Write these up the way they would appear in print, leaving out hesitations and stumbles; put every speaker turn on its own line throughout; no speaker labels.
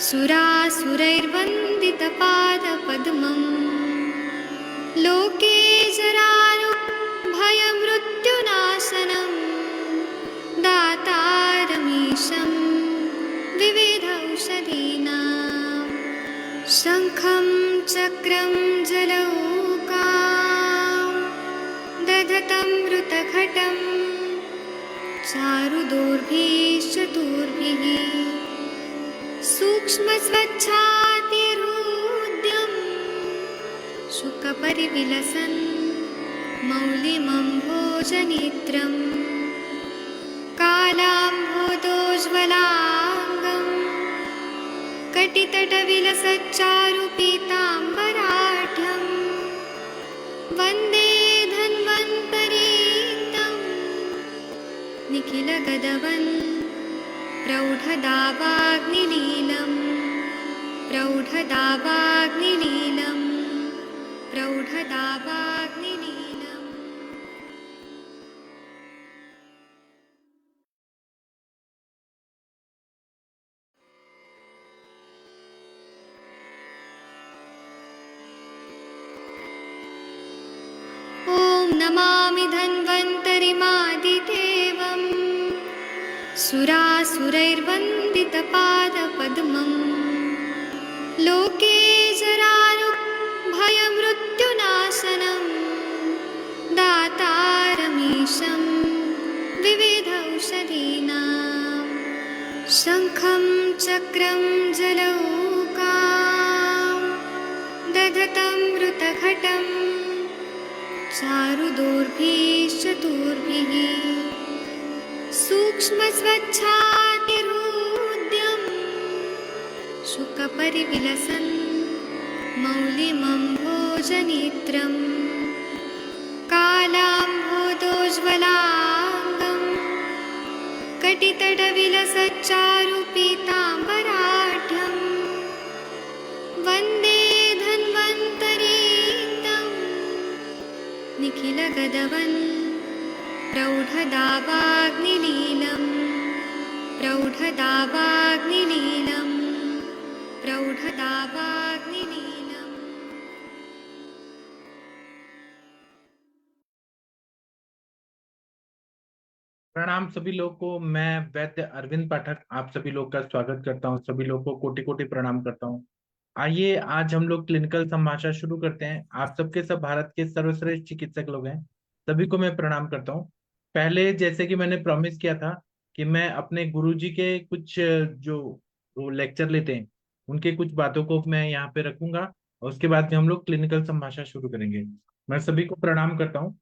सुरासुरैर्वन्दितपादपद्मम् लोके जरारुभयमृत्युनाशनं दातारमीशं विविधौषधीनां शङ्खं चक्रं जलौकां दधतं मृतघटं चारुदोर्भिश्चतुर्भिः सूक्ष्मस्वच्छातिरुद्यं शुकपरिविलसन् मौलिमम्भोजनेत्रं कालाम्भोदोज्ज्वलाङ्गं कटितटविलसच्चारुपीताम्बराढ्यं वन्दे धन्वन्तरीतं निखिलगदवन् प्रौढदावाग्निलीलम् प्रौढदावाग्निलीलम् प्रौढदावाग्निलीलम्। ॐ नमामि धन्वन्तरिमादिदेवम् सुरासुरैर्वन्दितपादपद्मम् लोके जरारुभयमृत्युनाशनं दातारमीशं विविधौषधीनां शङ्खं चक्रं जलौकां दधतं मृतघटं चारुदोर्भिश्चतुर्भिः सूक्ष्मस्वच्छातिरुद्यं शुकपरिविलसन् मौलिमम्भोजनेत्रं कालाम्भोदोज्ज्वलाङ्गं कटितटविलसच्चारुपीताम्बराढ्यं वन्दे धन्वन्तरीतं निखिलगदवन् प्रौढदावाग्निलीलम् प्रौढदावाग्निलीलम् प्रौढदावाग्निलीलम्।
प्रणाम सभी लोग को। मैं वैद्य अरविंद पाठक आप सभी लोग का स्वागत करता हूं। सभी लोग को कोटि कोटि प्रणाम करता हूं। आइए आज हम लोग क्लिनिकल संभाषण शुरू करते हैं। आप सबके सब भारत के सर्वश्रेष्ठ चिकित्सक लोग हैं, सभी को मैं प्रणाम करता हूं। पहले जैसे कि मैंने प्रॉमिस किया था कि मैं अपने गुरुजी के कुछ जो वो लेक्चर लेते हैं उनके कुछ बातों को मैं यहाँ पे रखूंगा और उसके बाद में हम लोग क्लिनिकल संभाषण शुरू करेंगे। मैं सभी को प्रणाम करता हूँ।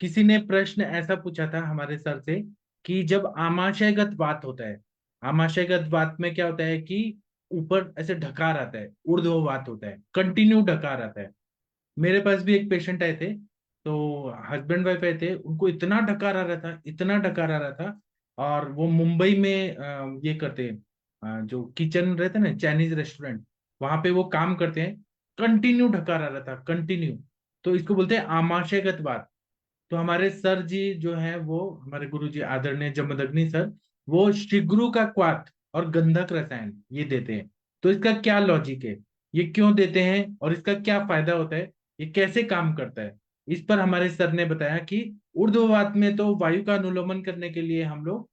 किसी ने प्रश्न ऐसा पूछा था हमारे सर से कि जब आमाशयगत वात होता है, आमाशयगत वात में क्या होता है कि ऊपर ऐसे ढकार आता है, ऊर्ध्ववात होता है, कंटिन्यू ढकार आता है। मेरे पास भी एक पेशेंट आए थे, तो हस्बैंड वाइफ आए थे, उनको इतना ढकार आ रहा था, इतना ढकार आ रहा था। और वो मुंबई में ये करते हैं, जो किचन रहते हैं ना, चाइनीज रेस्टोरेंट, वहां पे वो काम करते हैं। कंटिन्यू ढकार आ रहा था, कंटिन्यू। तो इसको बोलते हैं आमाशयगत वात। तो हमारे सर जी जो है, वो हमारे गुरु जी आदरणीय जमदग्नि सर, वो शीघ्रु का क्वाथ और गंधक रसायन ये देते हैं। तो इसका क्या लॉजिक है, ये क्यों देते हैं और इसका क्या फायदा होता है, ये कैसे काम करता है, इस पर हमारे सर ने बताया कि ऊर्ध्ववात में तो वायु का अनुलोमन करने के लिए हम लोग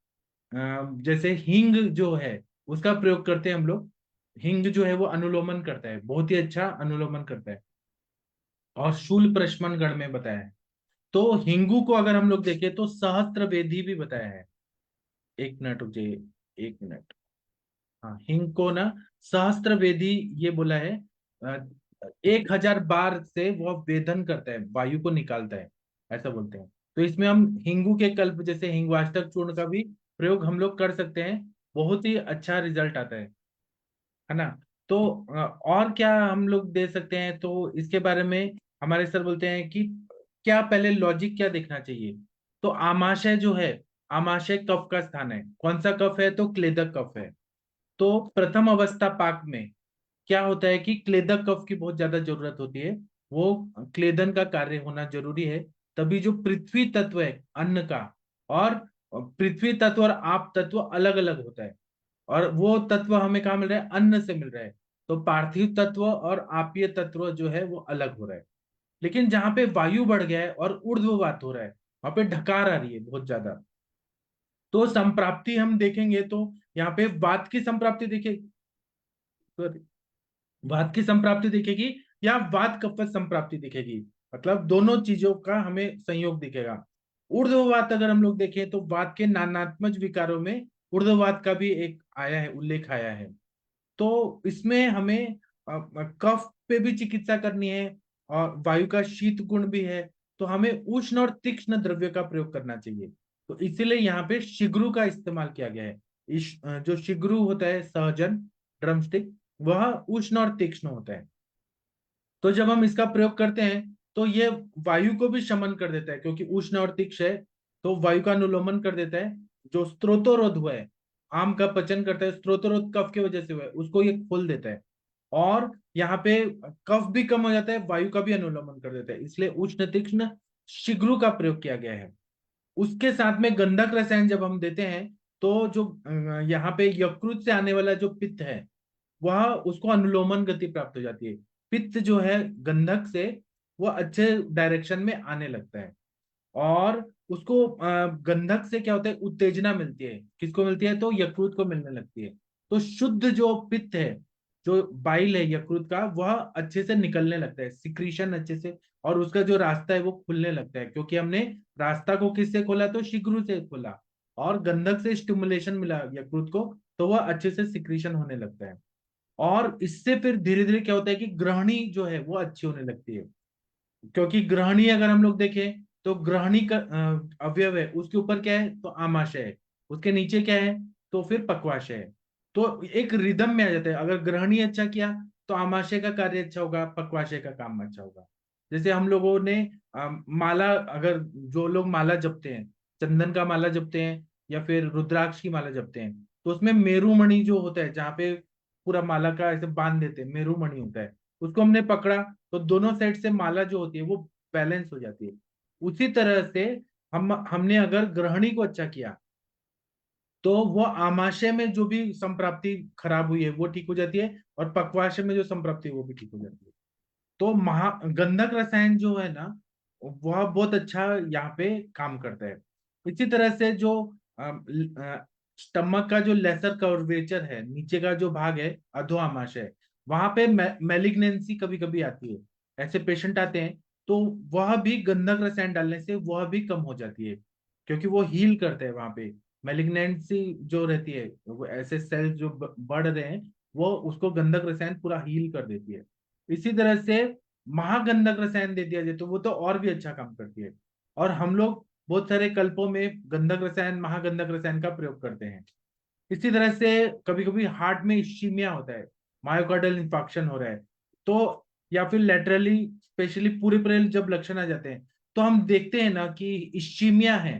जैसे हींग जो है उसका प्रयोग करते हैं हम लोग। हींग जो है वो अनुलोमन करता है, बहुत ही अच्छा अनुलोमन करता है। और शूल प्रशमन गण में बताया है। तो हिंगू को अगर हम लोग देखें तो सहस्त्र वेदी भी बताया है। एक मिनट रुकिए, एक मिनट। हाँ, हिंग को ना सहस्त्र वेदी ये बोला है। 1000 बार से वह वेदन करता है, वायु को निकालता है, ऐसा बोलते हैं। तो इसमें हम हिंगू के कल्प जैसे हिंगवाष्टक चूर्ण का भी प्रयोग हम लोग कर सकते हैं, बहुत ही अच्छा रिजल्ट आता है ना। तो और क्या हम लोग दे सकते हैं, तो इसके बारे में हमारे सर बोलते हैं कि क्या पहले लॉजिक क्या देखना चाहिए। तो आमाशय जो है, आमाशय कफ का स्थान है। कौन सा कफ है, तो क्लेदक कफ है। तो प्रथम अवस्था पाक में क्या होता है कि क्लेदक कफ की बहुत ज्यादा जरूरत होती है, वो क्लेदन का कार्य होना जरूरी है। तभी जो पृथ्वी तत्व है अन्न का, और पृथ्वी तत्व और आप तत्व अलग अलग होता है। और वो तत्व हमें कहाँ मिल रहा है? अन्न से मिल रहा है। तो पार्थिव तत्व और आपीय तत्व जो है वो अलग हो रहा है। लेकिन जहां पे वायु बढ़ गया है और ऊर्ध्ववात हो रहा है, वहां पे ढकार आ रही है बहुत ज्यादा। तो संप्राप्ति हम देखेंगे तो यहाँ पे वात की संप्राप्ति देखे, वात की संप्राप्ति दिखेगी या वात कफत संप्राप्ति दिखेगी। मतलब दोनों चीजों का हमें संयोग दिखेगा। ऊर्ध्ववात अगर हम लोग देखें तो वात के नानात्मक विकारों में ऊर्ध्ववात का भी एक आया है, उल्लेख आया है। तो इसमें हमें कफ पे भी चिकित्सा करनी है और वायु का शीत गुण भी है। तो हमें उष्ण और तीक्ष्ण द्रव्य का प्रयोग करना चाहिए। तो इसीलिए यहाँ पे शिग्रू का इस्तेमाल किया गया है। जो शिग्रू होता है सहजन, ड्रमस्टिक, वह उष्ण और तीक्ष्ण होता है। तो जब हम इसका प्रयोग करते हैं तो ये वायु को भी शमन कर देता है, क्योंकि उष्ण और तीक्ष्ण है तो वायु का अनुलोमन कर देता है। जो स्त्रोतोरोध हुआ है, आम का पचन करता है, स्त्रोतोरोध कफ की वजह से हुआ है, उसको ये खोल देता है। और यहाँ पे कफ भी कम हो जाता है, वायु का भी अनुलोमन कर देता है, इसलिए उष्ण तीक्ष्ण शिग्रू का प्रयोग किया गया है। उसके साथ में गंधक रसायन जब हम देते हैं तो जो यहाँ पे यकृत से आने वाला जो पित्त है, वह उसको अनुलोमन गति प्राप्त हो जाती है। पित्त जो है गंधक से वो अच्छे डायरेक्शन में आने लगता है। और उसको गंधक से क्या होता है? उत्तेजना मिलती है। किसको मिलती है? तो यकृत को मिलने लगती है। तो शुद्ध जो पित्त है, जो बाइल है यकृत का, वह अच्छे से निकलने लगता है, सिक्रीशन अच्छे से। और उसका जो रास्ता है वो खुलने लगता है, क्योंकि हमने रास्ता को किससे खोला? तो शिग्रू से खोला। और गंधक से स्टिमुलेशन मिला यकृत को, तो वह अच्छे से सिक्रीशन होने लगता है। और इससे फिर धीरे धीरे क्या होता है कि ग्रहणी जो है वो अच्छी होने लगती है। क्योंकि ग्रहणी अगर हम लोग देखें तो ग्रहणी का अवयव है, उसके ऊपर क्या है? तो आमाशय है। उसके नीचे क्या है? तो फिर पक्वाशय है। तो एक रिदम में आ जाता है। अगर ग्रहणी अच्छा किया तो आमाशय का कार्य अच्छा होगा, पक्वाशय का काम अच्छा होगा। जैसे हम लोगों ने माला, अगर जो लोग माला जपते हैं, चंदन का माला जपते हैं या फिर रुद्राक्ष की माला जपते हैं, तो उसमें मेरुमणि जो होता है, जहाँ पे पूरा माला का ऐसे बांध देते हैं, मेरुमणि होता है, उसको हमने पकड़ा तो दोनों साइड से माला जो होती है वो बैलेंस हो जाती है। उसी तरह से हमने अगर ग्रहणी को अच्छा किया तो वो आमाशय में जो भी संप्राप्ति खराब हुई है वो ठीक हो जाती है, और पक्वाशय में जो संप्राप्ति है वो भी ठीक हो जाती है। तो गंधक रसायन जो है ना, वह बहुत अच्छा यहाँ पे काम करता है। इसी तरह से जो स्टमक का जो लेसर कर्वेचर है, नीचे का जो भाग है अधो आमाशय, वहां पे मैलिग्नेंसी कभी कभी आती है। ऐसे पेशेंट आते हैं, तो वह भी गंधक रसायन डालने से वह भी कम हो जाती है, क्योंकि वो हील करते हैं वहां पे। मैलिग्नेंसी जो रहती है, वो ऐसे सेल्स जो बढ़ रहे हैं, वो उसको गंधक रसायन पूरा हील कर देती है। इसी तरह से महागंधक रसायन दे दिया जाए तो वो तो और भी अच्छा काम करती है। और हम लोग बहुत सारे कल्पों में गंधक रसायन, महागंधक रसायन का प्रयोग करते हैं। इसी तरह से कभी कभी हार्ट में इश्चीमिया होता है, मायोकार्डियल इंफाक्शन हो रहा है, तो या फिर लेटरली, स्पेशली पूरे पूरे जब लक्षण आ जाते हैं तो हम देखते हैं ना कि इश्चीमिया है,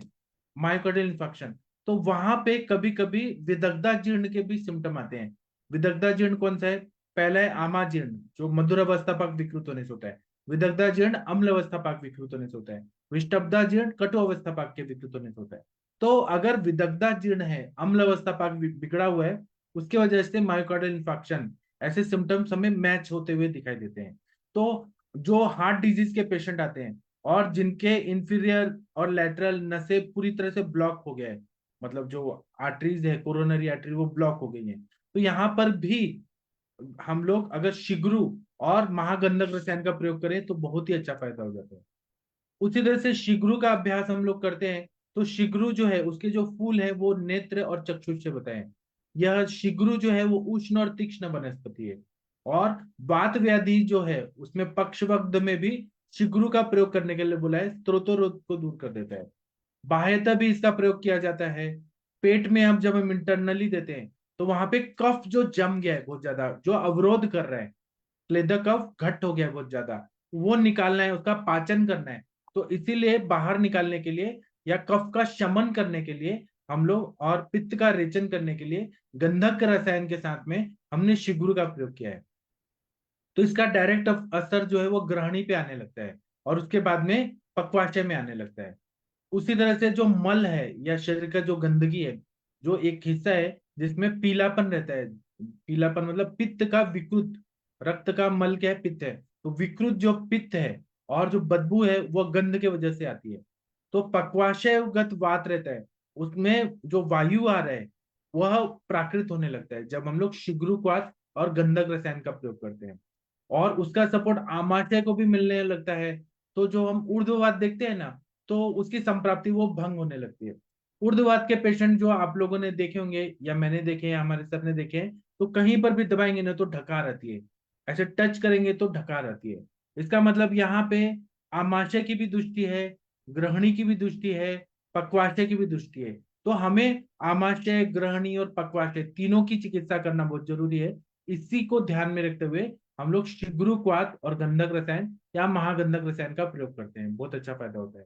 मायोकार्डियल इंफाक्शन। तो वहां पे कभी कभी विदग्धा जीर्ण के भी सिम्टम आते हैं। विदग्धा जीर्ण कौन सा है? पहला है आमा जीर्ण, जो मधुर अवस्था पाक विकृत होने से होता है। विदग्धा जीर्ण अम्ल अवस्था पाक विकृत होने से होता है। विष्टब्धा जीर्ण कटु अवस्था पाक के विकृत होने से होता है। तो अगर विदग्धा जीर्ण है, अम्ल अवस्था पाक बिगड़ा हुआ है, उसकी वजह से मायोकार्डियल इंफाक्शन, ऐसे सिम्टम्स हमें मैच होते हुए दिखाई देते हैं। तो जो हार्ट डिजीज के पेशेंट आते हैं और जिनके इंफीरियर और लेटरल नसें पूरी तरह से ब्लॉक हो गया है, मतलब जो आर्टरीज है, कोरोनरी आर्टरी, वो ब्लॉक हो गई है, तो यहाँ पर भी हम लोग अगर शिग्रू और महागंधक रसायन का प्रयोग करें तो बहुत ही अच्छा फायदा हो जाता है। उसी तरह से शिग्रू का अभ्यास हम लोग करते हैं। तो शिग्रू जो है, उसके जो फूल है वो नेत्र और चक्षुष से बताएं। यह शिग्रू जो है वो उष्ण और तीक्ष्ण वनस्पति है। और वात व्याधि जो है उसमें पक्षवात में भी शिग्रू का प्रयोग करने के लिए बोला है, स्त्रोतोरोध को दूर कर देता है। बाह्यतः भी इसका प्रयोग किया जाता है। पेट में हम जब हम इंटरनली देते हैं तो वहां पे कफ जो जम गया है बहुत ज्यादा, जो अवरोध कर रहा है, क्लेदर कफ घट हो गया है बहुत ज्यादा, वो निकालना है, उसका पाचन करना है। तो इसीलिए बाहर निकालने के लिए या कफ का शमन करने के लिए हम लोग, और पित्त का रेचन करने के लिए गंधक रसायन के साथ में हमने शिगुरु का प्रयोग किया है। तो इसका डायरेक्ट असर जो है वो ग्रहणी पे आने लगता है और उसके बाद में पक्वाशय में आने लगता है। उसी तरह से जो मल है या शरीर का जो गंदगी है, जो एक हिस्सा है जिसमें पीलापन रहता है। पीलापन मतलब पित्त का विकृत, रक्त का मल क्या है, पित्त है। तो विकृत जो पित्त है और जो बदबू है वह गंध के वजह से आती है। तो पक्वाशयगत वात रहता है, उसमें जो वायु आ रहा है वह प्राकृत होने लगता है जब हम लोग शिग्रुक्वात और गंधक रसायन का प्रयोग करते हैं। और उसका सपोर्ट आमाशय को भी मिलने लगता है। तो जो हम ऊर्ध्ववात देखते हैं ना, तो उसकी संप्राप्ति वो भंग होने लगती है। ऊर्ध्ववात के पेशेंट जो आप लोगों ने देखे होंगे या मैंने देखे हैं, हमारे सर ने देखे हैं, तो कहीं पर भी दबाएंगे ना तो ढकार आती है, ऐसे टच करेंगे तो ढकार आती है। इसका मतलब यहाँ पे आमाशय की भी दृष्टि है, ग्रहणी की भी दृष्टि है, पक्वाशय की भी दृष्टि है। तो हमें आमाशय, ग्रहणी और पक्वाशय तीनों की चिकित्सा करना बहुत जरूरी है। इसी को ध्यान में रखते हुए हम लोग शिग्रुक्वात और गंधक रसायन या महागंधक रसायन का प्रयोग करते हैं, बहुत अच्छा फायदा होता है।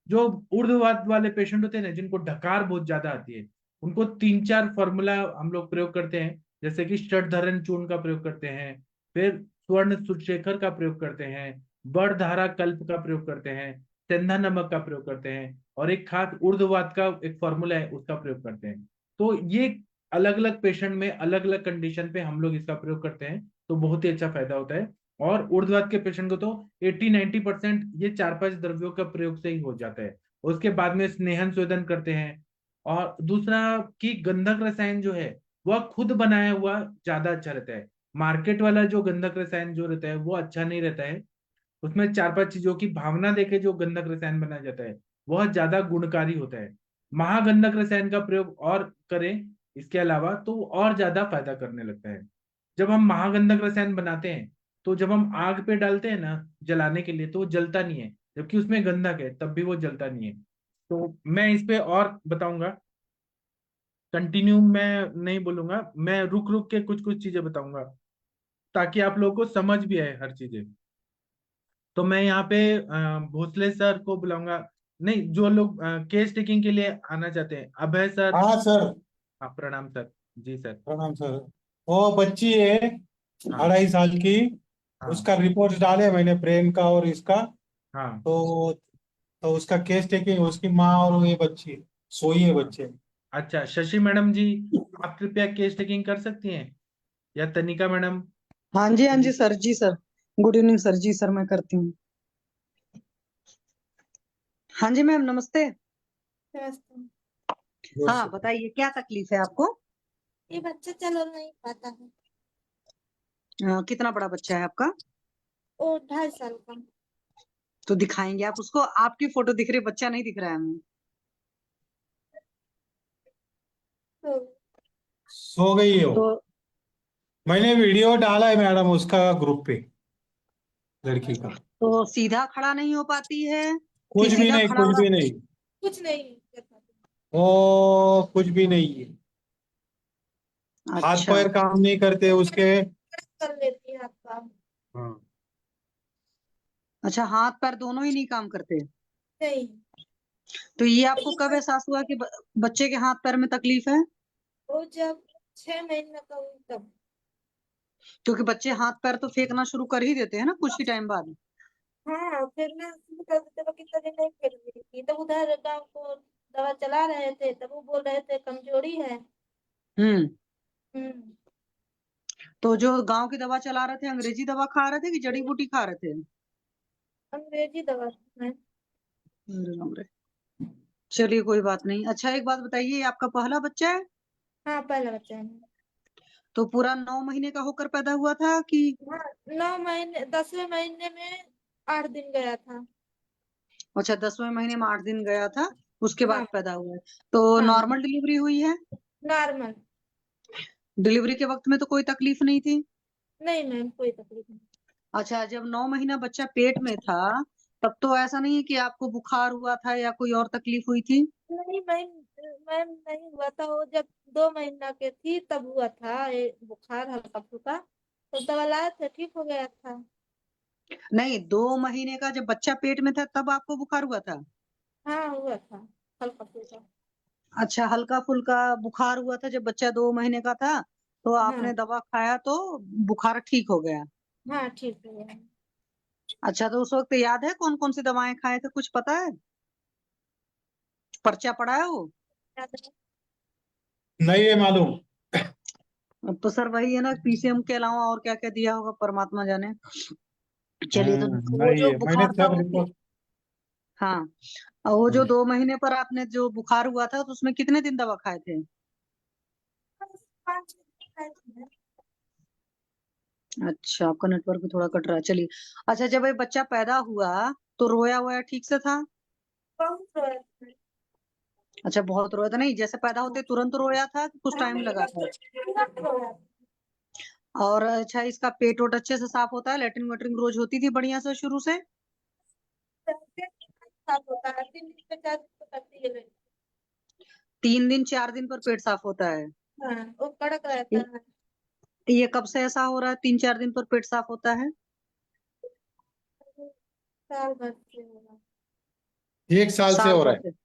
जो ऊर्ध्ववात वाले पेशेंट होते हैं ना, जिनको ढकार बहुत ज्यादा आती है, उनको 3-4 फॉर्मूला हम लोग प्रयोग करते हैं। जैसे कि षटधरण चूर्ण का प्रयोग करते हैं, फिर स्वर्ण सुशेखर का प्रयोग करते हैं, बड़धारा कल्प का प्रयोग करते हैं, सेंधा नमक का प्रयोग करते हैं, और एक खास ऊर्ध्ववात का एक फॉर्मूला है उसका प्रयोग करते हैं। तो ये अलग अलग पेशेंट में अलग अलग कंडीशन पे हम लोग इसका प्रयोग करते हैं, तो बहुत ही अच्छा फायदा होता है। और ऊर्ध्ववात के पेशेंट को तो 80-90% ये 4-5 द्रव्यों का प्रयोग से ही हो जाता है। उसके बाद में स्नेहन स्वेदन करते हैं। और दूसरा कि गंधक रसायन जो है वह खुद बनाया हुआ ज्यादा अच्छा रहता है। मार्केट वाला जो गंधक रसायन जो रहता है वो अच्छा नहीं रहता है। उसमें 4-5 चीजों की भावना देके जो गंधक रसायन बनाया जाता है वह ज्यादा गुणकारी होता है। महागंधक रसायन का प्रयोग और करें इसके अलावा तो और ज्यादा फायदा करने लगता है। जब हम महागंधक रसायन बनाते हैं तो जब हम आग पे डालते हैं ना जलाने के लिए, तो वो जलता नहीं है, जबकि उसमें गंधक है तब भी वो जलता नहीं है। तो मैं इस पे और बताऊंगा, कंटिन्यू मैं नहीं बोलूंगा, मैं रुक रुक के कुछ कुछ चीजें बताऊंगा ताकि आप लोगों को समझ भी आए हर चीजें। तो मैं यहाँ पे भोसले सर को बुलाऊंगा। नहीं, जो लोग केस टेकिंग के लिए आना चाहते हैं, अभय सर।
हाँ सर।
हाँ, प्रणाम सर। जी सर।
प्रणाम सर। वो बच्ची है
हाँ
2.5 साल की।
हाँ
उसका रिपोर्ट डाले मैंने ब्रेन का और इसका।
हाँ।
तो तो उसका केस टेकिंग, उसकी माँ और ये बच्ची सोई है बच्चे।
अच्छा, शशि मैडम जी, आप कृपया केस टेकिंग कर सकती हैं, या तनिका मैडम।
हाँ जी सर, जी सर। गुड इवनिंग सर, जी सर मैं करती हूँ। हाँ जी मैम, नमस्ते।
नमस्ते।
हाँ बताइए, क्या तकलीफ है आपको?
ये बच्चा चल नहीं पाता है।
कितना बड़ा बच्चा है आपका?
वो 2.5 साल का।
तो दिखाएंगे आप उसको? आपकी फोटो दिख रही, बच्चा नहीं दिख रहा है हमें।
तो
सो गई है वो।
तो
मैंने वीडियो डाला है मैडम उसका ग्रुप पे, लड़की का।
तो सीधा खड़ा नहीं हो पाती है कि
कुछ भी
सीधा
नहीं,
खड़ा
कुछ
हो?
भी नहीं।
कुछ नहीं कर पाती।
वो कुछ भी नहीं है। हाथ
अच्छा
पैर काम नहीं करते उसके।
कर लेती है आपका।
हाँ।
अच्छा, हाथ पैर दोनों ही नहीं काम करते?
नहीं।
तो ये आपको कब एहसास हुआ कि बच्चे के हाथ पैर में तकलीफ है?
वो जब 6 महीने का हुई तब।
क्योंकि बच्चे हाथ पैर तो फेंकना शुरू कर ही देते हैं ना कुछ ही टाइम बाद।
हाँ, फिर मैं शुरू कर देते वक्त कितना दिन नहीं फिर रही थी, तब उधर गाँव को दवा चला रहे थे, तब वो बोल रहे थे कमजोरी है।
हम्म।
हम्म।
तो जो गांव की दवा चला रहे थे, अंग्रेजी दवा खा रहे थे कि जड़ी बूटी खा रहे थे?
अंग्रेजी दवा है।
अरे बाप रे। चलिए कोई बात नहीं। अच्छा एक बात बताइए, ये आपका पहला बच्चा है?
हाँ, पहला बच्चा है।
तो पूरा 9 महीने का होकर पैदा हुआ था कि?
हाँ, 9 महीने, 10वें महीने में 8 दिन गया था।
अच्छा, 10वें महीने में 8 दिन गया था, उसके
हाँ
बाद पैदा हुआ है। तो
हाँ।
नॉर्मल डिलीवरी हुई है?
नॉर्मल।
डिलीवरी के वक्त में तो कोई तकलीफ नहीं थी?
नहीं मैम, कोई तकलीफ नहीं।
अच्छा, जब 9 महीना बच्चा पेट में था तब तो ऐसा नहीं है कि आपको बुखार हुआ था या कोई और तकलीफ हुई थी?
नहीं मैम, मैम नहीं हुआ था। वो जब 2 महीना के थी तब हुआ था ये बुखार हल्का फुल्का, तो दवा लाए थे, ठीक हो गया था।
नहीं, 2 महीने का जब बच्चा पेट में था तब आपको बुखार हुआ था?
हाँ, हुआ था हल्का फुल्का।
अच्छा, हल्का फुल्का बुखार हुआ था जब बच्चा 2 महीने का था, तो
हाँ
आपने दवा खाया तो बुखार ठीक हो गया?
हाँ, ठीक हो गया।
अच्छा, तो उस वक्त याद है कौन कौन सी दवाएं खाए थे, कुछ पता है? पर्चा पड़ा है वो?
याद है?
नहीं है मालूम।
अब तो सर वही है ना, पीसीएम के अलावा और क्या क्या दिया होगा परमात्मा जाने। चलिए, तो वो
नहीं
जो
है, मैंने
बुखार था
सब
वो
रिपोर्ट।
हाँ, और वो जो 2 महीने पर आपने जो बुखार हुआ था तो उसमें कितने दिन दवा खाए थे?
5 खाए थे।
अच्छा, आपका नेटवर्क भी थोड़ा कट रहा है। चलिए, अच्छा, जब ये बच्चा पैदा हुआ तो रोया वोया ठीक से था?
बहुत रोए थे।
अच्छा, बहुत रोया था? नहीं, जैसे पैदा होते तुरंत रोया था कि कुछ टाइम लगा था?
तुरंत रोया।
और अच्छा, इसका पेट वोट अच्छे से साफ होता है? लेटरिन वेटरिन रोज होती थी बढ़िया से शुरू से?
साफ होता है 3 दिन पे 4 दिन पे करती है लड़की।
3 दिन 4 दिन पर पेट साफ होता है?
हाँ वो कड़क रहता
ये
है।
ये कब से ऐसा हो रहा है 3-4 दिन पर पेट साफ होता है?
साल भर से होगा।
1 साल से
साल
हो रहा
भर
है।
से?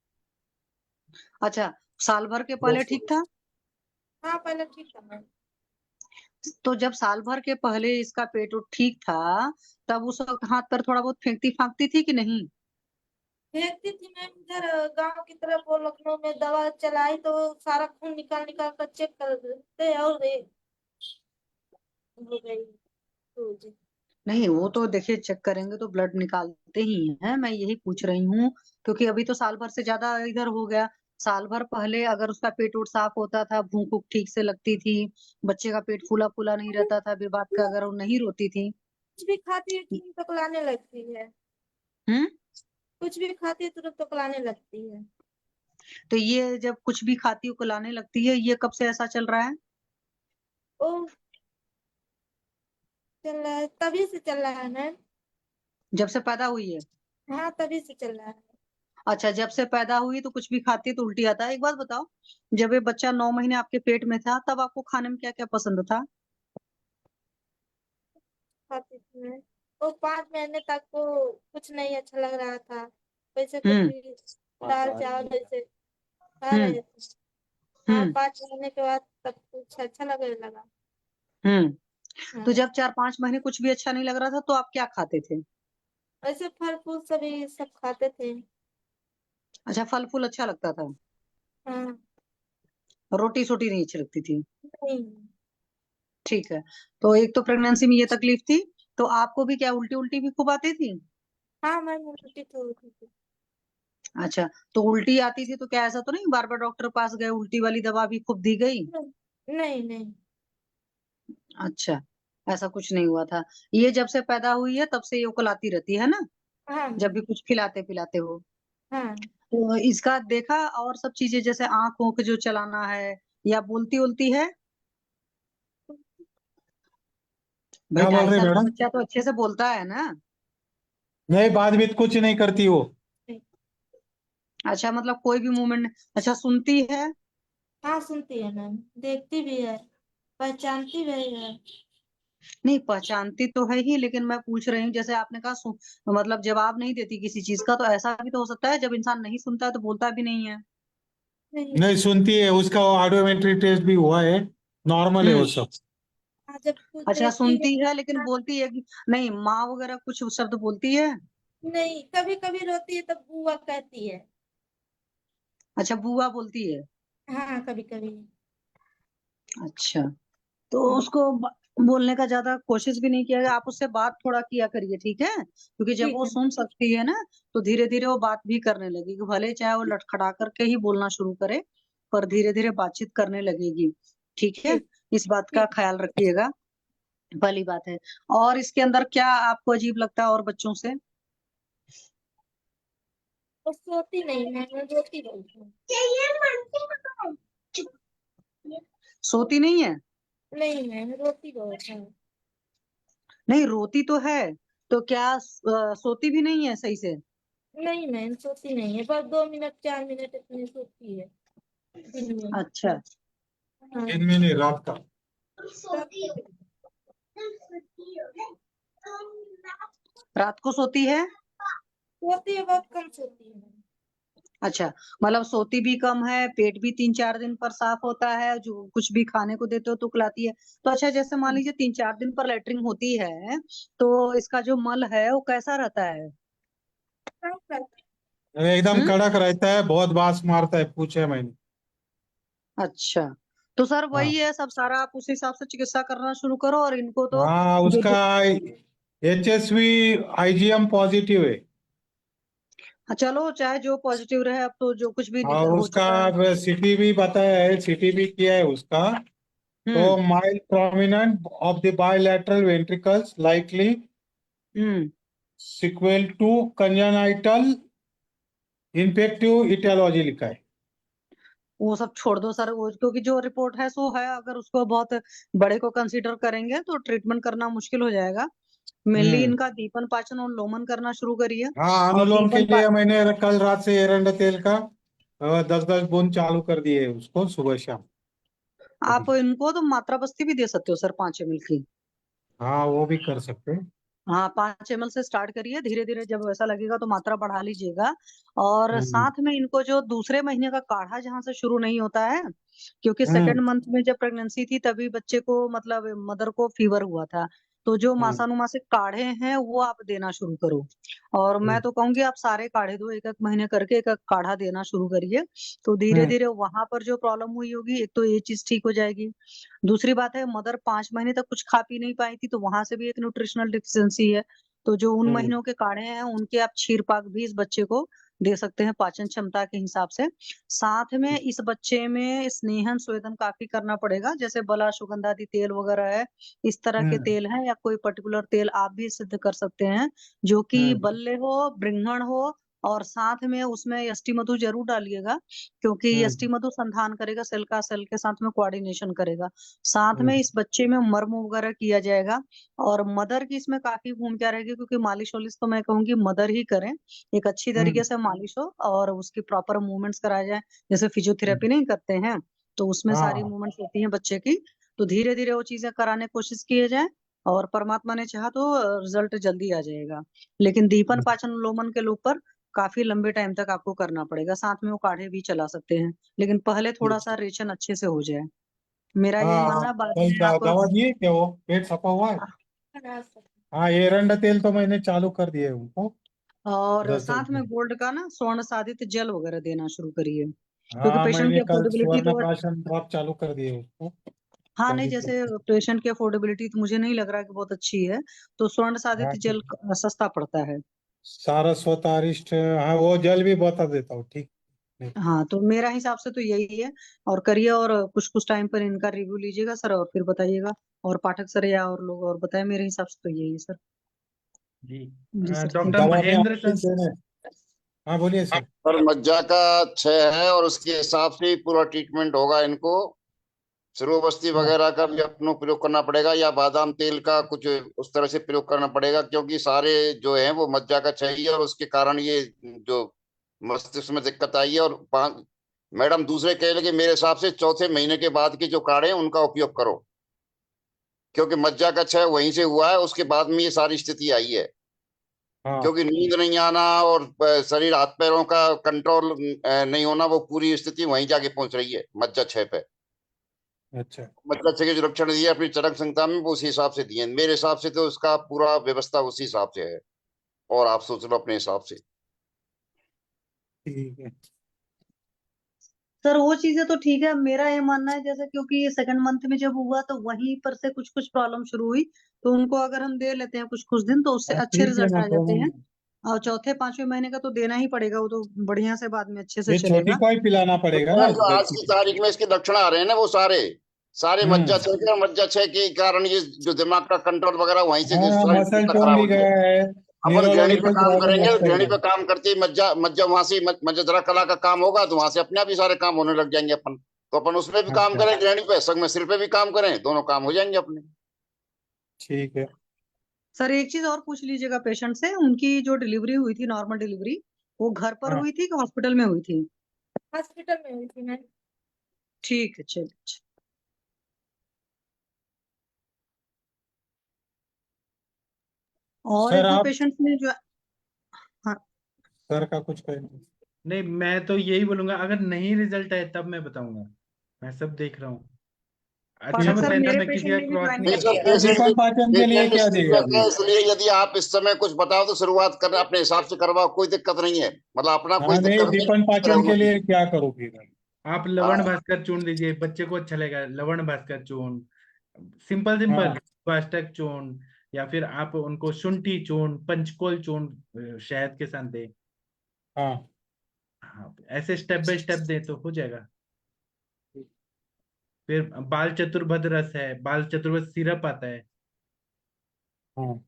अच्छा, साल भर के
दो
पहले ठीक था?
हाँ पहले ठीक था मैम।
तो जब साल भर के पहले इसका पेट उट ठीक था, तब उस वक्त हाथ पर थोड़ा बहुत फेंकती फांकती थी कि नहीं?
देखती थी मैम इधर गांव की तरफ वो लखनऊ में दवा चलाई तो सारा खून निकाल निकाल कर चेक कर देते और ये हो गई सूज।
नहीं, वो तो देखिए चेक करेंगे तो ब्लड निकालते ही हैं, मैं यही पूछ रही हूँ। क्योंकि अभी तो साल भर से ज्यादा इधर हो गया। साल भर पहले अगर उसका पेट उट साफ होता था, भूख उख ठीक से लगती थी, बच्चे का पेट फूला फूला नहीं रहता था, बेबात का अगर वो नहीं रोती थी।
कुछ भी खाती है तुरंत तकलाने लगती है।
हम्म।
कुछ भी खाती है तुरंत तकलाने लगती है।
तो ये जब कुछ भी खाती हो लाने लगती है, ये कब से ऐसा चल रहा है?
ओ चल रहा है तभी से चल रहा है मैम।
जब से पैदा हुई है?
हाँ तभी से चल रहा है।
अच्छा, जब से पैदा हुई तो कुछ भी खाती है तो उल्टी आता है? एक बात बताओ, जब ये बच्चा 9 महीने आपके पेट में था तब आपको खाने में क्या क्या पसंद था?
खाती थी मैं। वो 5 महीने तक को कुछ नहीं अच्छा लग रहा था। वैसे कुछ
हम्म।
भी दाल चावल वैसे खा
हम्म।
रहे थे। हाँ
हम्म।
5 महीने के बाद सब कुछ अच्छा लगने लगा।
हम्म। तो
हाँ
जब 4-5 महीने कुछ भी अच्छा नहीं लग रहा था तो आप क्या खाते थे?
वैसे फल फूल सभी सब खाते थे।
अच्छा, फल फूल अच्छा लगता था?
हाँ
रोटी सोटी नहीं अच्छी लगती थी?
नहीं।
ठीक है। तो एक तो प्रेगनेंसी में ये तकलीफ थी, तो आपको भी क्या उल्टी उल्टी भी खूब आती थी?
हाँ मैं उल्टी तो होती थी।
अच्छा, तो उल्टी आती थी तो क्या ऐसा तो नहीं बार बार डॉक्टर के पास गए, उल्टी वाली दवा भी खूब दी गई?
नहीं नहीं।
अच्छा, ऐसा कुछ नहीं हुआ था। ये जब से पैदा हुई है तब से ये उकलाती रहती है ना,
हाँ
जब भी कुछ खिलाते पिलाते हो?
हाँ।
तो इसका देखा और सब चीजें जैसे आंख ऊँख जो चलाना है या बोलती उलती है? भाई
क्या बोल
2.5 साल
रहे
का
मैडम?
बच्चा तो अच्छे से बोलता है ना?
नहीं, बात भी कुछ नहीं करती वो।
नहीं।
अच्छा, मतलब कोई भी मूवमेंट? अच्छा, सुनती है?
हाँ सुनती है मैम देखती भी है पहचानती भी है।
नहीं, पहचानती तो है ही, लेकिन मैं पूछ रही हूँ जैसे आपने कहा मतलब जवाब नहीं देती किसी चीज का, तो ऐसा भी तो हो सकता है जब इंसान नहीं सुनता है तो बोलता भी नहीं है।
नहीं।
नहीं सुनती है, उसका ऑडियोमेट्री टेस्ट भी हुआ है, नॉर्मल है वो
हम्म।
सब।
हाँ जब कुछ
अच्छा,
देखती है।
सुनती है लेकिन बोलती है कि नहीं? माँ वगैरह कुछ शब्द बोलती है?
नहीं कभी कभी रोती है तब बुआ कहती है।
अच्छा, बुआ बोलती है?
हाँ कभी कभी।
अच्छा, तो
हाँ
उसको बोलने का ज्यादा कोशिश भी नहीं किया गया, आप उससे बात थोड़ा किया करिए, ठीक है? क्योंकि जब
ठीक
वो
है।
सुन सकती है ना, तो धीरे धीरे वो बात भी करने लगेगी, भले चाहे वो लटखड़ा करके ही बोलना शुरू करे, पर धीरे धीरे बातचीत करने लगेगी। ठीक है,
ठीक।
इस बात का
ठीक।
ख्याल रखिएगा। पहली बात है। और इसके अंदर क्या आपको अजीब लगता है और बच्चों से?
वो सोती नहीं है मैं रोती रहती हूँ।
सोती नहीं है?
नहीं मैं रोती बहुत है।
नहीं, रोती तो है, तो क्या सोती भी नहीं है सही से?
नहीं मैं सोती नहीं है बस 2 मिनट 4 मिनट इतनी सोती है दिन में।
अच्छा।
हाँ
दिन में नहीं, रात का।
रात
रात को सोती है?
सोती है बहुत कम सोती है।
अच्छा, मतलब सोती भी कम है, पेट भी 3-4 दिन पर साफ होता है, जो कुछ भी खाने को देते हो तो खिलाती है? तो अच्छा, जैसे मान लीजिए 3-4 दिन पर लेटरिन होती है, तो इसका जो मल है वो कैसा रहता है?
काम करती
एकदम
हम्म।
कड़क रहता है, बहुत बास मारता है, पूछे मैंने।
अच्छा, तो सर
हाँ
वही है सब सारा, आप उस हिसाब से चिकित्सा करना शुरू करो। और इनको तो
हाँ,
जो
उसका HSV IgM पॉजिटिव है।
चलो चाहे जो पॉजिटिव रहे, अब तो जो कुछ भी
और
हो चुका है।
उसका CT भी बताया है, CT भी किया है उसका। तो
hmm
mild prominent of the bilateral ventricles likely
hmm
sequel to congenital infective aetiology लिखा है।
वो सब छोड़ दो सर, वो क्योंकि जो रिपोर्ट है सो है, अगर उसको बहुत बड़े को कंसीडर करेंगे तो ट्रीटमेंट करना मुश्किल हो जाएगा। मेनली
हम्म।
इनका दीपन पाचन और लोमन करना शुरू करिए।
हाँ,
और
अनुलोम के
दीपन
लिए मैंने कल रात से एरंड तेल का 10-10 बूंद चालू कर दिए उसको सुबह शाम
आप
अभी।
इनको तो मात्रा बस्ती भी दे सकते हो सर, 5 ml की।
हाँ, वो भी कर सकते हैं।
हाँ, 5 ml से स्टार्ट करिए, धीरे धीरे जब वैसा लगेगा तो मात्रा बढ़ा लीजिएगा। और
हम्म
साथ में इनको जो दूसरे महीने का काढ़ा जहां से शुरू नहीं होता है, क्योंकि
हम्म
सेकंड मंथ में जब प्रेगनेंसी थी तभी बच्चे को मतलब मदर को फीवर हुआ था। तो जो
हम्म
मासानुमासिक काढ़े हैं वो आप देना शुरू करो। और मैं
हम्म
तो कहूंगी आप सारे काढ़े दो, एक एक महीने करके एक एक काढ़ा देना शुरू करिए। तो धीरे
हम्म
धीरे वहां पर जो प्रॉब्लम हुई होगी, एक तो ये चीज ठीक हो जाएगी। दूसरी बात है, मदर 5 महीने तक कुछ खा पी नहीं पाई थी, तो वहां से भी एक न्यूट्रिशनल डिफिशियंसी है। तो जो उन
हम्म
महीनों के काढ़े हैं उनके आप क्षीर पाक भी इस बच्चे को दे सकते हैं, पाचन क्षमता के हिसाब से। साथ में इस बच्चे में स्नेहन स्वेदन काफी करना पड़ेगा, जैसे बला सुगंधादि तेल वगैरह है, इस तरह के
हम्म
तेल हैं, या कोई पर्टिकुलर तेल आप भी सिद्ध कर सकते हैं जो कि
हम्म
बल्ले हो, ब्रिंगण हो। और साथ में उसमें यष्टि मधु जरूर डालिएगा, क्योंकि यष्टि
हम्म
मधु संधान करेगा, सेल का सेल के साथ में कोऑर्डिनेशन करेगा। साथ में
हम्म
इस बच्चे में मर्म वगैरह किया जाएगा। और मदर की इसमें काफी भूमिका रहेगी, क्योंकि मालिश वालिश तो मैं कहूंगी मदर ही करें, एक अच्छी तरीके
हम्म
से मालिश हो और उसकी प्रॉपर मूवमेंट्स कराए जाए। जैसे
हम्म।
फिजियोथेरेपी नहीं करते हैं, तो उसमें सारी
हाँ
मूवमेंट्स होती हैं बच्चे की। तो धीरे धीरे वो चीजें कराने की कोशिश किए जाए, और परमात्मा ने चाहा तो रिजल्ट जल्दी आ जाएगा। लेकिन दीपन पाचन लोमन के लोग पर काफी लंबे टाइम तक आपको करना पड़ेगा, साथ में वो काढ़े भी चला सकते हैं। लेकिन पहले थोड़ा सा रेचन अच्छे से हो जाए, मेरा यही
हाँ,
मानना है। बाद
कल
में आप
दवा दिए क्या, वो पेट सफा हुआ है?
करा सकते
हाँ, एरंड तेल तो मैंने चालू कर दिए उनको
और
10-10
साथ में
दिन।
गोल्ड का ना स्वर्ण साधित जल वगैरह देना शुरू करिए, क्योंकि
हाँ,
पेशेंट की
मैंने कल
अफोर्डेबिलिटी
स्वर्ण
तो।
प्राशन ड्रॉप चालू कर दिए उसको
हाँ नहीं,
पॉजिटिव।
जैसे पेशेंट की अफोर्डेबिलिटी तो मुझे नहीं लग रहा कि बहुत अच्छी है, तो स्वर्ण साधित
हाँ,
जल सस्ता पड़ता है।
सारस्वत अरिष्ट, हाँ वो जल भी बता देता हूँ, ठीक है।
हाँ, तो मेरा हिसाब से तो यही है। और करिए, और कुछ कुछ टाइम पर इनका रिव्यू लीजिएगा सर, और फिर बताइएगा। और पाठक सर या और लोग और बताए, मेरे हिसाब से तो यही है सर।
जी।
जी सर, थैंक
डॉक्टर
दवा में
महेंद्र
आपकी
सर।
देने। हाँ, बोलिए सर।
पर मज्जा का क्षय है और उसके हिसाब से ही पूरा ट्रीटमेंट होगा। इनको सिरोबस्ती
हाँ
वगैरह का भी अपनों प्रयोग करना पड़ेगा या बादाम तेल का कुछ उस तरह से प्रयोग करना पड़ेगा, क्योंकि सारे जो है वो मज्जा का क्षय है और उसके कारण ये जो मस्तिष्क में दिक्कत आई है। और मैडम दूसरे कह लगे मेरे हिसाब से चौथे महीने के बाद के जो काढ़े हैं उनका उपयोग करो, क्योंकि मज्जा का क्षय वहीं से हुआ है, उसके बाद में ये सारी स्थिति आई है।
हाँ।
क्योंकि नींद नहीं आना और शरीर हाथ पैरों का कंट्रोल नहीं होना, वो पूरी स्थिति वहीं जाके पहुंच रही है मज्जा क्षय पे।
अच्छा।
मज्जा क्षय के जो लक्षण दिए अपनी चरक संहिता में वो उसी हिसाब से दिए, मेरे हिसाब से तो उसका पूरा व्यवस्था उसी हिसाब से है। और आप सोच लो अपने हिसाब से।
ठीक है।
सर वो चीजें तो ठीक है, मेरा ये मानना है जैसे, क्योंकि ये सेकंड मंथ में जब हुआ तो वहीं पर से कुछ कुछ प्रॉब्लम शुरू हुई, तो उनको अगर हम दे लेते हैं कुछ कुछ दिन तो उससे
हाँ,
अच्छे
ठीक है
रिजल्ट
ना,
आ
तो
जाते हैं। और चौथे पांचवें महीने का तो देना ही पड़ेगा, वो तो बढ़िया से बाद में अच्छे से
ये छोटी
चलेगा।
को ही पिलाना पड़ेगा ना
मैम, जो आज की तारीख में इसके लक्षण आ रहे हैं ना वो सारे सारे मज्जा
हम्म।
क्षय के, और मज्जा क्षय के कारण ये जो दिमाग का कंट्रोल वगैरह वहीं से
हाँ,
सारी
मसल
व्यवस्था
टोन
खराब
भी
हुई है।
गया है,
अपन घृणी पे
न्यूरोलॉजिकल
काम
प्रॉब्लम
करेंगे,
लगता
घृणी
है।
पे काम करते ही मज्जा मज्जा वहां से मज्जाधरा कला का काम होगा तो वहां से अपने आप ही सारे काम होने लग जाएंगे अपन। तो अपन उसमें भी काम
अच्छा,
करें, घृणी पे संग में सिर पे भी काम करें, दोनों काम हो जाएंगे अपने।
ठीक है।
सर एक चीज और पूछ लीजिएगा पेशेंट से, उनकी जो डिलीवरी हुई थी नॉर्मल डिलीवरी, वो घर पर
हाँ,
हुई थी कि हॉस्पिटल में हुई थी?
हॉस्पिटल में हुई थी मैम।
ठीक है, चलिए। और
सर
एक दो
आप,
पेशेंट्स ने जो। हाँ
सर का कुछ कहेंगे?
नहीं, मैं तो यही बोलूंगा, अगर नहीं रिजल्ट आए तब मैं बताऊंगा। मैं सब देख रहा हूँ। अच्छा
पाठक
ठीक है।
सर,
बताया था,
मेरे
मैं किसी
पेशेंट
का
ने भी
क्रॉस
ज्वाइन
नहीं
नहीं
कर
सर,
किया।
लिया है।
दीपन पाचन के लिए
पेशेंट
क्या देगा
सीरियस
अभी?
है, इसलिए यदि आप इस समय कुछ बताओ तो शुरुआत करना अपने हिसाब से करवाओ, कोई दिक्कत नहीं है, मतलब अपना कोई
हाँ नहीं,
दिक्कत
दीपन पाचन के
नहीं।
लिए क्या करूँ फिर?
आप लवण
हाँ
भास्कर चूर्ण दीजिए, बच्चे को अच्छा लगेगा। लवण भास्कर चूर्ण, सिंपल सिंपल।
हाँ
स्वास्थक चूर्ण, या फिर आप उनको शुंठी चूर्ण, पंचकोल चूर्ण शहद के साथ दे।
हाँ
हाँ, ऐसे स्टेप बाय स्टेप दे तो हो जाएगा। फिर बाल चतुर्भद रस है, बाल चतुर्भद सिरप आता है,
हाँ